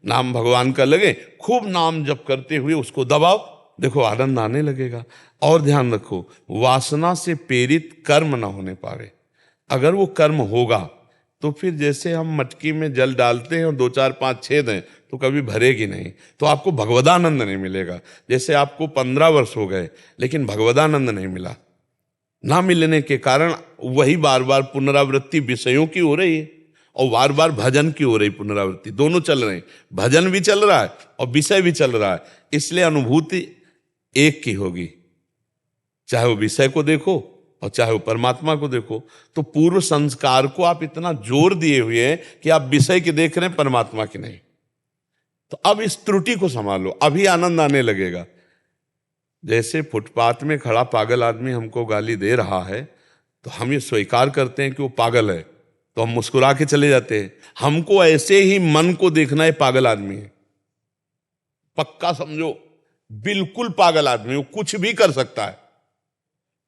B: नाम भगवान का लगे, खूब नाम जप करते हुए उसको दबाओ। देखो आनंद आने लगेगा। और ध्यान रखो, वासना से प्रेरित कर्म ना होने पावे। अगर वो कर्म होगा तो फिर जैसे हम मटकी में जल डालते हैं और 2 4 5 छेद हैं तो कभी भरेगी नहीं, तो आपको भगवदानंद नहीं मिलेगा। जैसे आपको 15 वर्ष हो गए लेकिन भगवदानंद नहीं मिला, ना मिलने के कारण वही बार बार पुनरावृत्ति विषयों की हो रही है और बार बार भजन की हो रही पुनरावृत्ति, दोनों चल रहे हैं। भजन भी चल रहा है और विषय भी चल रहा है, इसलिए अनुभूति एक की होगी, चाहे वो विषय को देखो और चाहे वो परमात्मा को देखो। तो पूर्व संस्कार को आप इतना जोर दिए हुए हैं कि आप विषय की देख रहे हैं, परमात्मा की नहीं। तो अब इस त्रुटि को संभालो, अभी आनंद आने लगेगा। जैसे फुटपाथ में खड़ा पागल आदमी हमको गाली दे रहा है तो हम ये स्वीकार करते हैं कि वो पागल है, तो हम मुस्कुरा के चले जाते हैं। हमको ऐसे ही मन को देखना है, पागल आदमी है, पक्का समझो, बिल्कुल पागल आदमी, वो कुछ भी कर सकता है,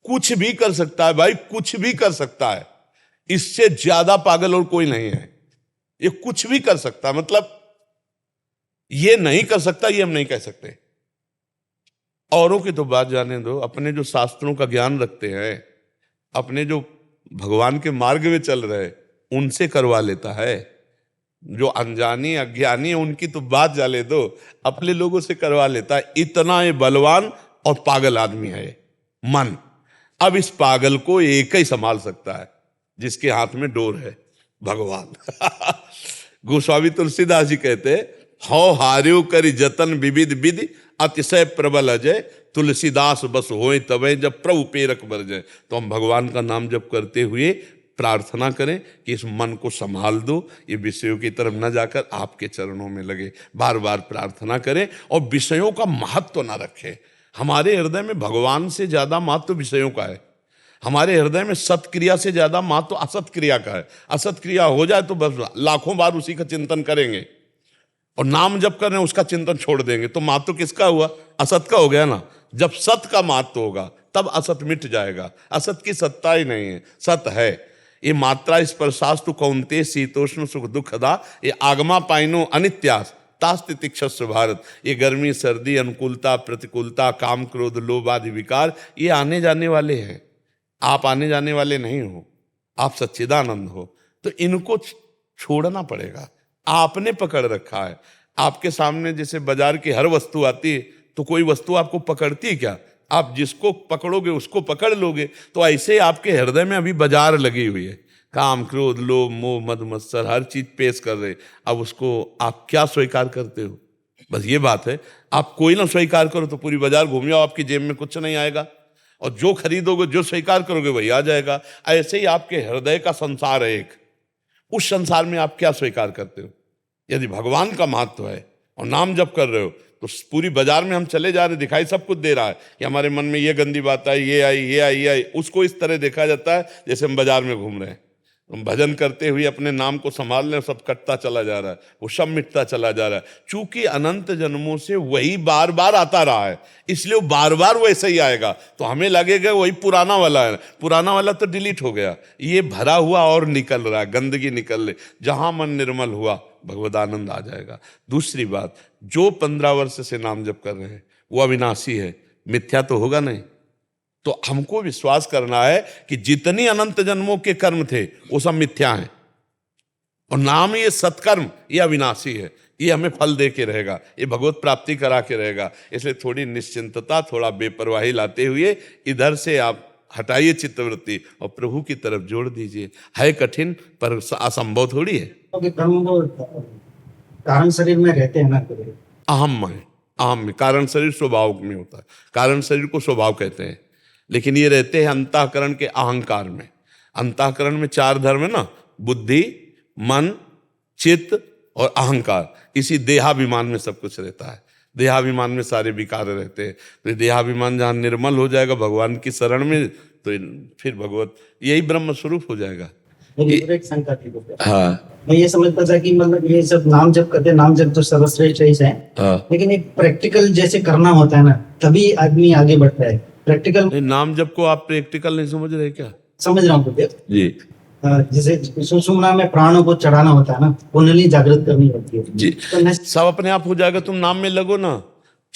B: कुछ भी कर सकता है भाई, कुछ भी कर सकता है। इससे ज्यादा पागल और कोई नहीं है। ये कुछ भी कर सकता है, मतलब ये नहीं कर सकता ये हम नहीं कह सकते। औरों की तो बात जाने दो, अपने जो शास्त्रों का ज्ञान रखते हैं, अपने जो भगवान के मार्ग में चल रहे, उनसे करवा लेता है। जो अनजानी अज्ञानी है उनकी तो बात जाने दो, अपने लोगों से करवा लेता है। इतना ये बलवान और पागल आदमी है मन। अब इस पागल को एक ही संभाल सकता है जिसके हाथ में डोर है, भगवान। गोस्वामी तुलसीदास जी कहते हैं, हौ हार्यो करि जतन विविध विधि अतिशय प्रबल अजय, तुलसीदास बस होए तबे जब प्रभु पेरक बरजय। तो हम भगवान का नाम जप करते हुए प्रार्थना करें कि इस मन को संभाल दो, ये विषयों की तरफ न जाकर आपके चरणों में लगे। बार बार प्रार्थना करें और विषयों का महत्व ना रखें। हमारे हृदय में भगवान से ज्यादा महत्व विषयों का है। हमारे हृदय में सत्क्रिया से ज्यादा महत्व असत क्रिया का है। असत क्रिया हो जाए तो बस लाखों बार उसी का चिंतन करेंगे और नाम जब कर रहे हैं उसका चिंतन छोड़ देंगे, तो महत्व किसका हुआ? असत का हो गया ना। जब सत का महत्व होगा तब असत मिट जाएगा। असत की सत्ता ही नहीं है, सत है। ये मात्रा स्पर्शास्तु कौन्तेय शीतोष्ण सुख दुखदा, ये आगमा पाइनो अनित्यास तास्ति तिक्षस्व भारत। ये गर्मी सर्दी अनुकूलता प्रतिकूलता काम क्रोध लोभ आदि विकार ये आने जाने वाले हैं। आप आने जाने वाले नहीं हो, आप सच्चिदानंद हो। तो इनको छोड़ना पड़ेगा। आपने पकड़ रखा है। आपके सामने जैसे बाजार की हर वस्तु आती है तो कोई वस्तु आपको पकड़ती है क्या? आप जिसको पकड़ोगे उसको पकड़ लोगे। तो ऐसे ही आपके हृदय में अभी बाजार लगी हुई है, काम क्रोध लोभ मोह मद मत्सर हर चीज पेश कर रहे। अब उसको आप क्या स्वीकार करते हो? बस ये बात है। आप कोई ना स्वीकार करो तो पूरी बाजार घूमिए, आपकी जेब में कुछ नहीं आएगा, और जो खरीदोगे जो स्वीकार करोगे वही आ जाएगा। ऐसे ही आपके हृदय का संसार है एक, उस संसार में आप क्या स्वीकार करते हो? यदि भगवान का महत्व है और नाम जप कर रहे हो तो पूरी बाजार में हम चले जा रहे, दिखाई सब कुछ दे रहा है कि हमारे मन में ये गंदी बात आई, ये आई, ये आई, ये आई। उसको इस तरह देखा जाता है जैसे हम बाजार में घूम रहे हैं। हम भजन करते हुए अपने नाम को संभाल लें, सब कटता चला जा रहा है, वो सब मिटता चला जा रहा है। चूंकि अनंत जन्मों से वही बार बार आता रहा है, इसलिए वो बार बार वैसे ही आएगा। तो हमें लगेगा वही पुराना वाला है, पुराना वाला तो डिलीट हो गया, ये भरा हुआ और निकल रहा है, गंदगी निकल रही। जहां मन निर्मल हुआ भगवदानंद आ जाएगा। दूसरी बात, जो 15 वर्ष से नाम जप कर रहे हैं वो अविनाशी है, मिथ्या तो होगा नहीं। तो हमको विश्वास करना है कि जितनी अनंत जन्मों के कर्म थे वो सब मिथ्या हैं, और नाम ये सत्कर्म ये अविनाशी है, ये हमें फल दे के रहेगा, ये भगवत प्राप्ति करा के रहेगा। इसलिए थोड़ी निश्चिंतता, थोड़ा बेपरवाही लाते हुए इधर से आप हटाइए चित्तवृत्ति और प्रभु की तरफ जोड़ दीजिए। है कठिन पर असंभव थोड़ी है।
F: क्योंकि ब्रह्म वो कारण शरीर में रहते हैं ना,
B: अहम में, अहम में कारण शरीर स्वभाव में होता है, कारण शरीर को स्वभाव कहते हैं, लेकिन ये रहते हैं अंतःकरण के अहंकार में। अंतःकरण में 4 धर्म है ना, बुद्धि मन चित्त और अहंकार। इसी देहाभिमान में सब कुछ रहता है, देहाभिमान में सारे विकार रहते हैं। तो देहाभिमान जहाँ निर्मल हो जाएगा भगवान की शरण में, तो फिर भगवत यही ब्रह्म स्वरूप हो जाएगा।
F: एक शंका थी।
B: हाँ
F: मैं ये समझता था कि मतलब ये सब नाम जप करते हैं, नाम जप तो सर्वश्रेष्ठ है, लेकिन एक प्रैक्टिकल जैसे करना होता है ना, तभी आदमी आगे बढ़ता है। प्रैक्टिकल
B: नाम जप को आप प्रैक्टिकल नहीं समझ रहे क्या?
F: समझ रहा हूँ
B: जी।
F: जैसे सुषुम्ना में प्राणों को चढ़ाना होता है ना, कुंडली जागृत करनी होती है
B: जी।
F: तो
B: सब अपने आप हो जाएगा, तुम नाम में लगो ना।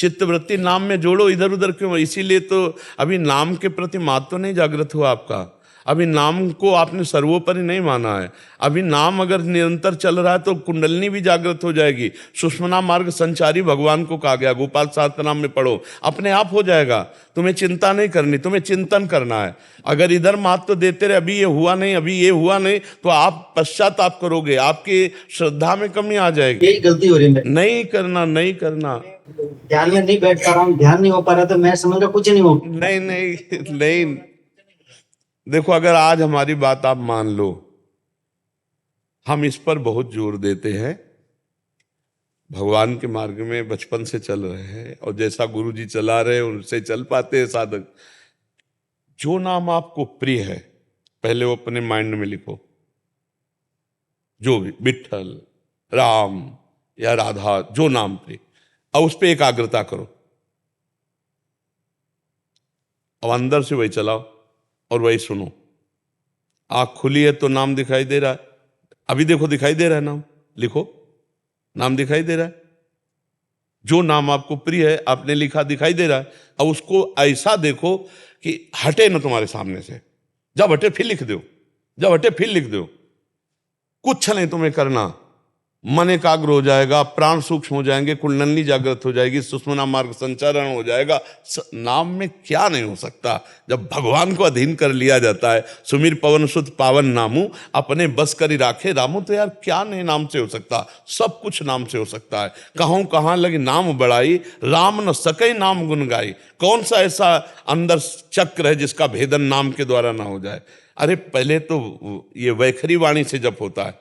B: चित्तवृत्ति नाम में जोड़ो, इधर उधर क्यों। इसीलिए तो अभी नाम के प्रति महत्व नहीं जागृत हुआ आपका, अभी नाम को आपने सर्वोपरि नहीं माना है। अभी नाम अगर निरंतर चल रहा है तो कुंडलनी भी जागृत हो जाएगी। सुषुम्ना मार्ग संचारी भगवान को कहा गया, गोपाल सहस्त्रनाम में पढ़ो, अपने आप हो जाएगा। तुम्हें चिंता नहीं करनी, तुम्हें चिंतन करना है। अगर इधर महत्व देते रहे, अभी ये हुआ नहीं, अभी ये हुआ नहीं, तो आप पश्चाताप करोगे, आपकी श्रद्धा में कमी आ जाएगी।
F: यही गलती हो रही है मेरी।
B: नहीं करना, नहीं करना।
F: ध्यान में नहीं बैठ पा रहा हूँ, ध्यान नहीं हो पा रहा, तो मैं समझ रहा कुछ नहीं हो।
B: नहीं नहीं नहीं, देखो अगर आज हमारी बात आप मान लो, हम इस पर बहुत जोर देते हैं, भगवान के मार्ग में बचपन से चल रहे हैं और जैसा गुरु जी चला रहे हैं उनसे चल पाते हैं साधक। जो नाम आपको प्रिय है पहले वो अपने माइंड में लिखो, जो भी विट्ठल, राम या राधा, जो नाम प्रिय, और उस पर एकाग्रता करो, अब अंदर से वही चलाओ और वही सुनो। आँख खुली है तो नाम दिखाई दे रहा है, अभी देखो दिखाई दे रहा है नाम, लिखो, नाम दिखाई दे रहा है। जो नाम आपको प्रिय है आपने लिखा, दिखाई दे रहा है। अब उसको ऐसा देखो कि हटे ना तुम्हारे सामने से, जब हटे फिर लिख दो, जब हटे फिर लिख दो। कुछ नहीं तुम्हें करना, मन एकाग्र हो जाएगा, प्राण सूक्ष्म हो जाएंगे, कुंडली जागृत हो जाएगी, सुषुम्ना मार्ग संचारण हो जाएगा। नाम में क्या नहीं हो सकता जब भगवान को अधीन कर लिया जाता है। सुमिर पवन सुत पावन नामू, अपने बस करी राखे रामू। तो यार क्या नहीं नाम से हो सकता, सब कुछ नाम से हो सकता है। कहूँ कहाँ लगी नाम बढ़ाई, राम न सके नाम गुन गाई। कौन सा ऐसा अंदर चक्र है जिसका भेदन नाम के द्वारा ना हो जाए। अरे पहले तो ये वैखरी वाणी से जप होता है,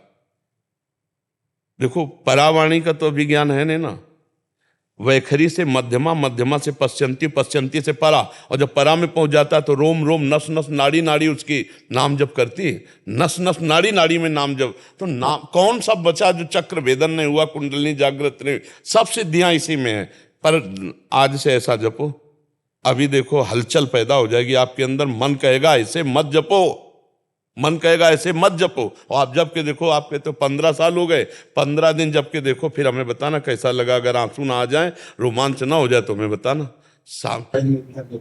B: देखो परावाणी का तो अभिज्ञान है नहीं ना। वैखरी से मध्यमा, मध्यमा से पश्चंती, पश्चंती से परा, और जब परा में पहुंच जाता है तो रोम रोम, नस नस, नाड़ी नाड़ी उसकी नाम जप करती है। नस नस, नाड़ी नाड़ी में नाम जप, तो नाम कौन सा बचा जो चक्र भेदन नहीं हुआ, कुंडली जागृत नहीं, सब सिद्धियां इसी में है। पर आज से ऐसा जपो, अभी देखो हलचल पैदा हो जाएगी आपके अंदर। मन कहेगा ऐसे मत जपो, मन कहेगा ऐसे मत जपो, और आप जब के देखो, आपके तो 15 साल हो गए, 15 दिन जब के देखो, फिर हमें बताना कैसा लगा। अगर आंसू ना आ जाए, रोमांच ना हो जाए तो हमें बताना।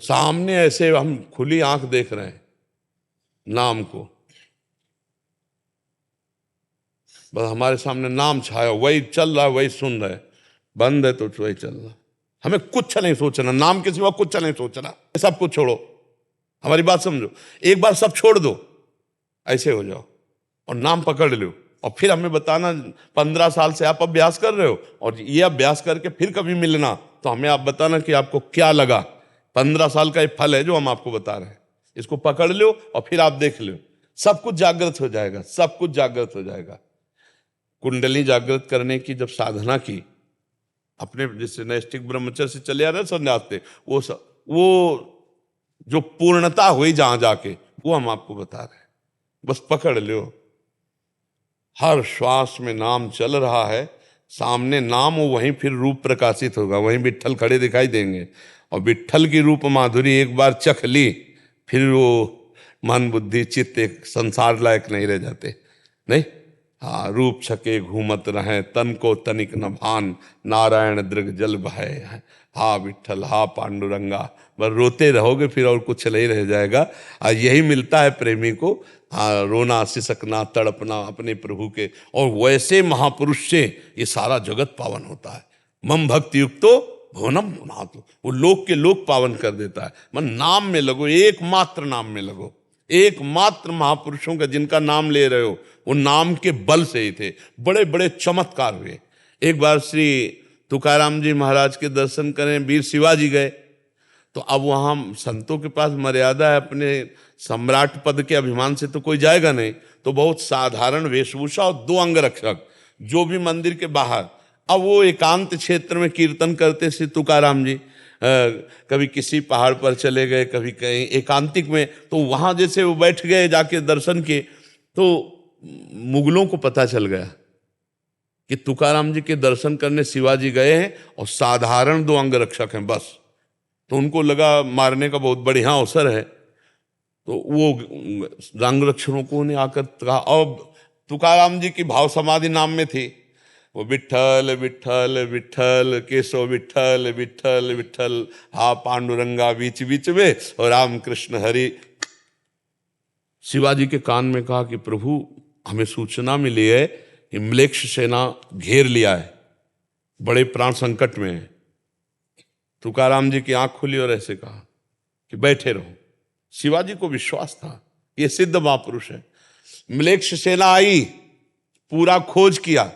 B: सामने ऐसे हम खुली आंख देख रहे हैं नाम को, बस हमारे सामने नाम छाया, वही चल रहा है, वही सुन रहे, बंद है तो वही चल रहा। हमें कुछ नहीं सोचना, नाम के सिवा कुछ नहीं सोचना, सब कुछ छोड़ो। हमारी बात समझो, एक बार सब छोड़ दो, ऐसे हो जाओ और नाम पकड़ लो। और फिर हमें बताना, 15 साल से आप अभ्यास कर रहे हो और ये अभ्यास करके फिर कभी मिलना तो हमें आप बताना कि आपको क्या लगा। 15 साल का ये फल है जो हम आपको बता रहे हैं, इसको पकड़ लो और फिर आप देख लो, सब कुछ जागृत हो जाएगा, सब कुछ जागृत हो जाएगा। कुंडली जागृत करने की जब साधना की, अपने जिससे नैष्ठिक ब्रह्मचर्य से चले आ रहे संन्यास थे, वो जो पूर्णता हुई जहां जाके, वो हम आपको बता रहे हैं। बस पकड़ लो, हर श्वास में नाम चल रहा है, सामने नाम हो, वहीं फिर रूप प्रकाशित होगा, वहीं विट्ठल खड़े दिखाई देंगे। और विट्ठल की रूप माधुरी एक बार चख ली, फिर वो मन बुद्धि चित्त एक संसार लायक नहीं रह जाते। नहीं, हाँ, रूप छके घूमत रहे, तन को तनिक न भान, नारायण दृग जल भय। हा विट्ठल, हा पांडुरंगा, बस रोते रहोगे फिर, और कुछ नहीं रह जाएगा। और यही मिलता है प्रेमी को, हाँ, रोना, सिसकना, तड़पना अपने प्रभु के। और वैसे महापुरुष से ये सारा जगत पावन होता है। मम भक्ति युक्तो भुवनम पुनातु, वो लोक के लोक पावन कर देता है। मन नाम में लगो, एकमात्र नाम में लगो। एकमात्र महापुरुषों का जिनका नाम ले रहे हो, वो नाम के बल से ही थे, बड़े बड़े चमत्कार हुए। एक बार श्री तुकाराम जी महाराज के दर्शन करें, वीर शिवाजी गए, तो अब वहाँ संतों के पास मर्यादा है, अपने सम्राट पद के अभिमान से तो कोई जाएगा नहीं, तो बहुत साधारण वेशभूषा और 2 अंगरक्षक जो भी मंदिर के बाहर। अब वो एकांत क्षेत्र में कीर्तन करते श्री तुकाराम जी, कभी किसी पहाड़ पर चले गए, कभी कहीं एकांतिक में, तो वहाँ जैसे वो बैठ गए जाके दर्शन किए, तो मुगलों को पता चल गया कि तुकाराम जी के दर्शन करने शिवाजी गए हैं और साधारण 2 अंगरक्षक हैं बस। तो उनको लगा मारने का बहुत बढ़िया अवसर है, तो वो अंगरक्षकों ने आकर कहा, अब तुकाराम जी की भाव समाधि नाम में थी, वो विठ्ठल विठ्ठल विठ्ठल केशव विठ्ठल विठ्ठल विठ्ठल, हा पांडुरंगा बीच बीच में और राम कृष्ण हरि। शिवाजी के कान में कहा कि प्रभु हमें सूचना मिली है कि म्लेच्छ सेना घेर लिया है, बड़े प्राण संकट में है। तुकाराम जी की आंख खुली और ऐसे कहा कि बैठे रहो। शिवाजी को विश्वास था ये सिद्ध महापुरुष है। म्लेच्छ सेना आई, पूरा खोज किया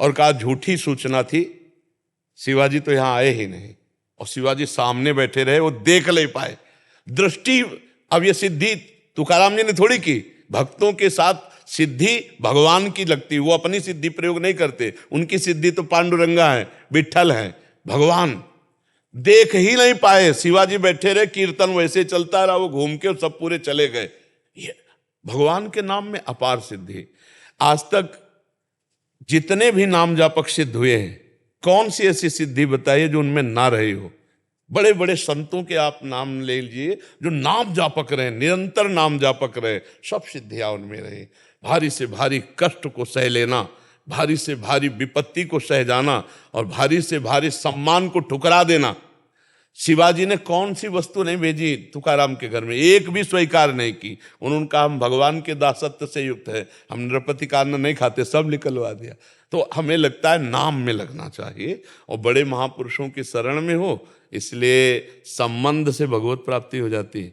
B: और कहा झूठी सूचना थी, शिवाजी तो यहां आए ही नहीं। और शिवाजी सामने बैठे रहे, वो देख नहीं पाए। दृष्टि, अब ये सिद्धि तुकाराम जी ने थोड़ी की, भक्तों के साथ सिद्धि भगवान की लगती, वो अपनी सिद्धि प्रयोग नहीं करते। उनकी सिद्धि तो पांडुरंगा है, विठ्ठल है, भगवान। देख ही नहीं पाए, शिवाजी बैठे रहे, कीर्तन वैसे चलता रहा, वो घूम के सब पूरे चले गए। ये भगवान के नाम में अपार सिद्धि। आज तक जितने भी नाम जापक सिद्ध हुए हैं, कौन सी ऐसी सिद्धि बताइए जो उनमें ना रही हो। बड़े बड़े संतों के आप नाम ले लीजिए जो नाम जापक रहे, निरंतर नाम जापक रहे, सब सिद्धियां उनमें रही। भारी से भारी कष्ट को सह लेना, भारी से भारी विपत्ति को सह जाना और भारी से भारी सम्मान को ठुकरा देना। शिवाजी ने कौन सी वस्तु नहीं भेजी तुकाराम के घर में, एक भी स्वीकार नहीं की। उन्होंने कहा हम भगवान के दासत्व से युक्त है, हम नृपति का अन्न नहीं खाते, सब निकलवा दिया। तो हमें लगता है नाम में लगना चाहिए और बड़े महापुरुषों की शरण में हो, इसलिए संबंध से भगवत प्राप्ति हो जाती है।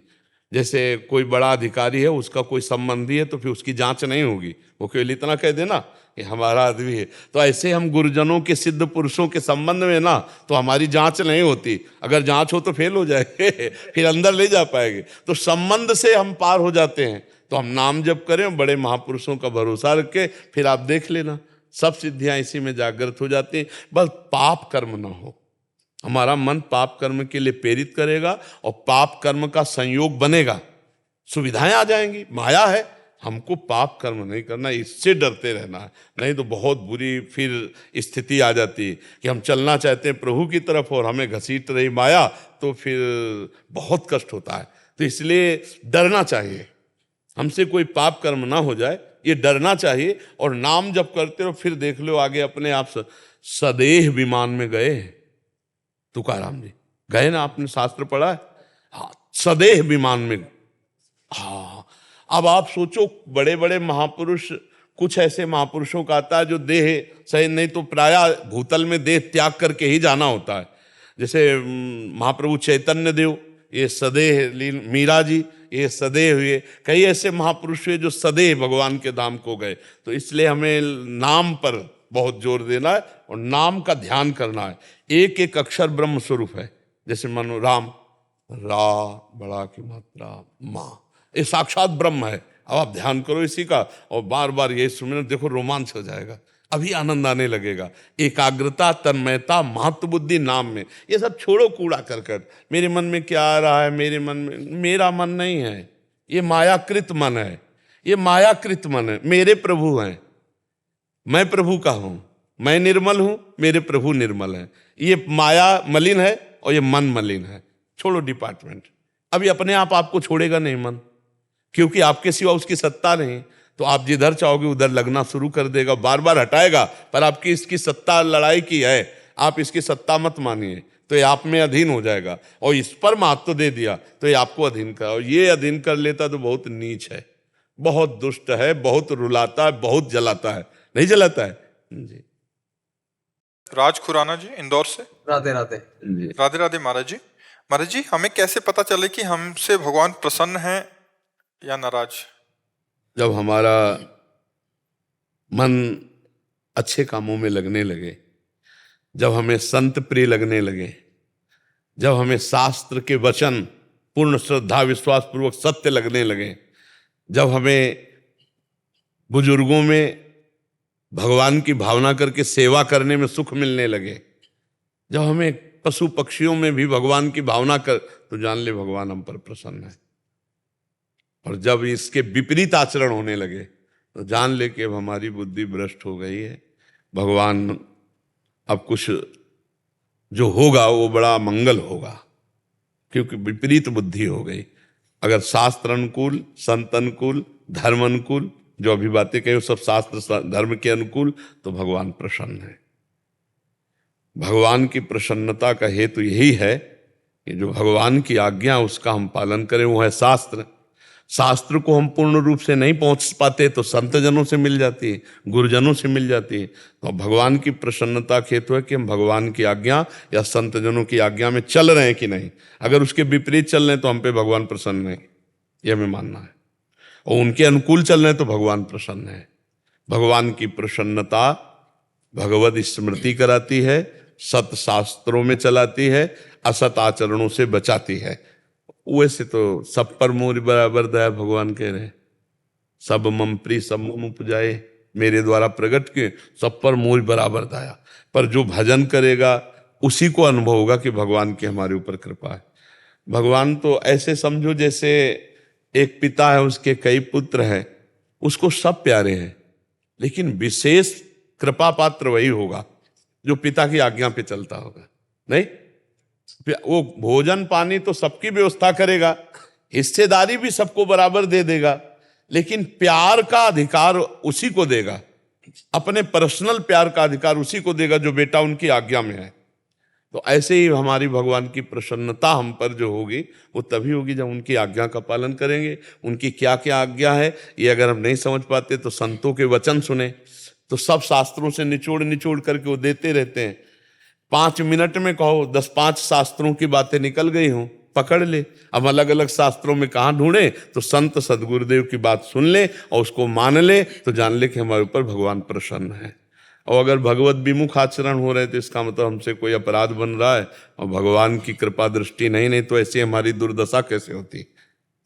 B: जैसे कोई बड़ा अधिकारी है, उसका कोई संबंधी है, तो फिर उसकी जांच नहीं होगी, वो केवल इतना कह देना कि हमारा आदमी है। तो ऐसे हम गुरुजनों के सिद्ध पुरुषों के संबंध में ना, तो हमारी जांच नहीं होती। अगर जांच हो तो फेल हो जाएंगे फिर अंदर ले जा पाएंगे। तो संबंध से हम पार हो जाते हैं। तो हम नाम जप करें, बड़े महापुरुषों का भरोसा रख के, फिर आप देख लेना सब सिद्धियां इसी में जागृत हो जाती हैं। बस पाप कर्म ना हो, हमारा मन पाप कर्म के लिए प्रेरित करेगा और पाप कर्म का संयोग बनेगा, सुविधाएं आ जाएंगी। माया है, हमको पाप कर्म नहीं करना, इससे डरते रहना है, नहीं तो बहुत बुरी फिर स्थिति आ जाती है कि हम चलना चाहते हैं प्रभु की तरफ और हमें घसीट रही माया, तो फिर बहुत कष्ट होता है। तो इसलिए डरना चाहिए, हमसे कोई पाप कर्म ना हो जाए, ये डरना चाहिए। और नाम जब करते हो फिर देख लो आगे अपने आप। सदेह विमान में गए तुकाराम जी, गए ना, आपने शास्त्र पढ़ा है? हाँ, सदेह विमान में। हाँ, अब आप सोचो बड़े बड़े महापुरुष, कुछ ऐसे महापुरुषों का आता है जो देह सही नहीं तो प्राय भूतल में देह त्याग करके ही जाना होता है। जैसे महाप्रभु चैतन्य देव, ये सदेह, मीरा जी ये सदेह हुए। कई ऐसे महापुरुष हुए जो सदेह भगवान के धाम को गए। तो इसलिए हमें नाम पर बहुत जोर देना है और नाम का ध्यान करना है। एक एक अक्षर ब्रह्म स्वरूप है। जैसे मानो राम, रा बड़ा की मात्रा माँ, ये साक्षात ब्रह्म है। अब आप ध्यान करो इसी का और बार बार ये सुनना, देखो रोमांच हो जाएगा, अभी आनंद आने लगेगा। एकाग्रता, तन्मयता, महत्व बुद्धि नाम में। ये सब छोड़ो कूड़ा करकट, मेरे मन में क्या आ रहा है, मेरे मन में, मेरा मन नहीं है, ये मायाकृत मन है, ये मायाकृत मन है। मेरे प्रभु हैं, मैं प्रभु का हूं, मैं निर्मल हूं, मेरे प्रभु निर्मल हैं। ये माया मलिन है और ये मन मलिन है। छोड़ो डिपार्टमेंट, अभी अपने आप आपको छोड़ेगा नहीं मन, क्योंकि आपके सिवा उसकी सत्ता नहीं। तो आप जिधर चाहोगे उधर लगना शुरू कर देगा, बार बार हटाएगा, पर आपकी इसकी सत्ता लड़ाई की है, आप इसकी सत्ता मत मानिए, तो ये आप में अधीन हो जाएगा। और इस पर महत्व दे दिया तो ये आपको अधीन कर, और ये अधीन कर लेता तो बहुत नीच है, बहुत दुष्ट है, बहुत रुलाता है, बहुत जलाता है। नहीं जलाता है जी।
A: राज खुराना जी इंदौर से।
E: राधे राधे।
B: जी
A: राधे राधे महाराज जी। महाराज जी, हमें कैसे पता चले कि हमसे भगवान प्रसन्न है या नाराज?
B: जब हमारा मन अच्छे कामों में लगने लगे, जब हमें संत प्रिय लगने लगे, जब हमें शास्त्र के वचन पूर्ण श्रद्धा विश्वास पूर्वक सत्य लगने लगे, जब हमें बुजुर्गों में भगवान की भावना करके सेवा करने में सुख मिलने लगे, जब हमें पशु पक्षियों में भी भगवान की भावना कर, तो जान ले भगवान हम पर प्रसन्न है। और जब इसके विपरीत आचरण होने लगे तो जान ले कि अब हमारी बुद्धि भ्रष्ट हो गई है, भगवान अब कुछ जो होगा वो बड़ा मंगल होगा, क्योंकि विपरीत बुद्धि हो गई। अगर शास्त्र अनुकूल, संत अनुकूल, धर्म अनुकूल जो अभी बातें कही वो सब शास्त्र धर्म के अनुकूल, तो भगवान प्रसन्न है। भगवान की प्रसन्नता का हेतु यही है कि जो भगवान की आज्ञा उसका हम पालन करें, वो है शास्त्र। शास्त्र को हम पूर्ण रूप से नहीं पहुंच पाते तो संत जनों से मिल जाती है, गुरुजनों से मिल जाती है। तो भगवान की प्रसन्नता का हेतु है कि हम भगवान की आज्ञा या संत जनों की आज्ञा में चल रहे हैं कि नहीं। अगर उसके विपरीत चल रहे हैं तो हम पे भगवान प्रसन्न नहीं, यह हमें मानना है। और उनके अनुकूल चल रहे हैं तो भगवान प्रसन्न है। भगवान की प्रसन्नता भगवत स्मृति कराती है, सत शास्त्रों में चलाती है, असत आचरणों से बचाती है। वैसे तो सब पर मोर बराबर दया भगवान कह रहे हैं, सब मम प्रिय सब मम उपजाए, मेरे द्वारा प्रकट के सब पर मोर बराबर दया। पर जो भजन करेगा उसी को अनुभव होगा कि भगवान की हमारे ऊपर कृपा है। भगवान तो ऐसे समझो जैसे एक पिता है, उसके कई पुत्र हैं, उसको सब प्यारे हैं, लेकिन विशेष कृपा पात्र वही होगा जो पिता की आज्ञा पे चलता होगा। नहीं, वो भोजन पानी तो सबकी व्यवस्था करेगा, हिस्सेदारी भी सबको बराबर दे देगा, लेकिन प्यार का अधिकार उसी को देगा, अपने पर्सनल प्यार का अधिकार उसी को देगा जो बेटा उनकी आज्ञा में है। तो ऐसे ही हमारी भगवान की प्रसन्नता हम पर जो होगी वो तभी होगी जब उनकी आज्ञा का पालन करेंगे। उनकी क्या क्या आज्ञा है ये अगर हम नहीं समझ पाते तो संतों के वचन सुने, तो सब शास्त्रों से निचोड़ निचोड़ करके वो देते रहते हैं। 5 मिनट में कहो 10-5 शास्त्रों की बातें निकल गई हों, पकड़ ले। अब अलग अलग शास्त्रों में कहाँ ढूंढे, तो संत सदगुरुदेव की बात सुन ले और उसको मान ले, तो जान ले कि हमारे ऊपर भगवान प्रसन्न है। और अगर भगवत विमुख आचरण हो रहे तो इसका मतलब हमसे कोई अपराध बन रहा है और भगवान की कृपा दृष्टि नहीं तो ऐसी हमारी दुर्दशा कैसे होती।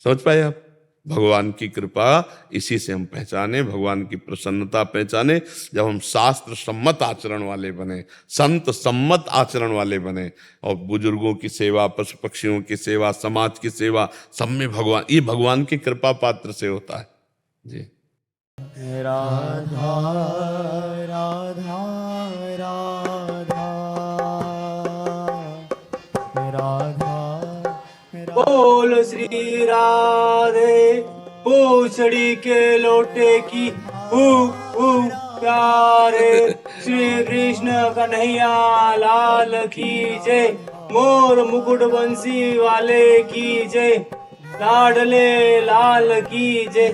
B: समझ पाए आप? भगवान की कृपा इसी से हम पहचाने, भगवान की प्रसन्नता पहचाने जब हम शास्त्र सम्मत आचरण वाले बने, संत सम्मत आचरण वाले बने, और बुजुर्गों की सेवा, पशु पक्षियों की सेवा, समाज की सेवा, सब में भगवान, ये भगवान की कृपा पात्र से होता है जी।
G: राधा राधा राधा राधा बोल श्री राधे पूछड़ी के लोटे की प्यारे श्री कृष्ण कन्हैया लाल की जय। मोर मुकुट बंसी वाले की जय, लाडले लाल की जय।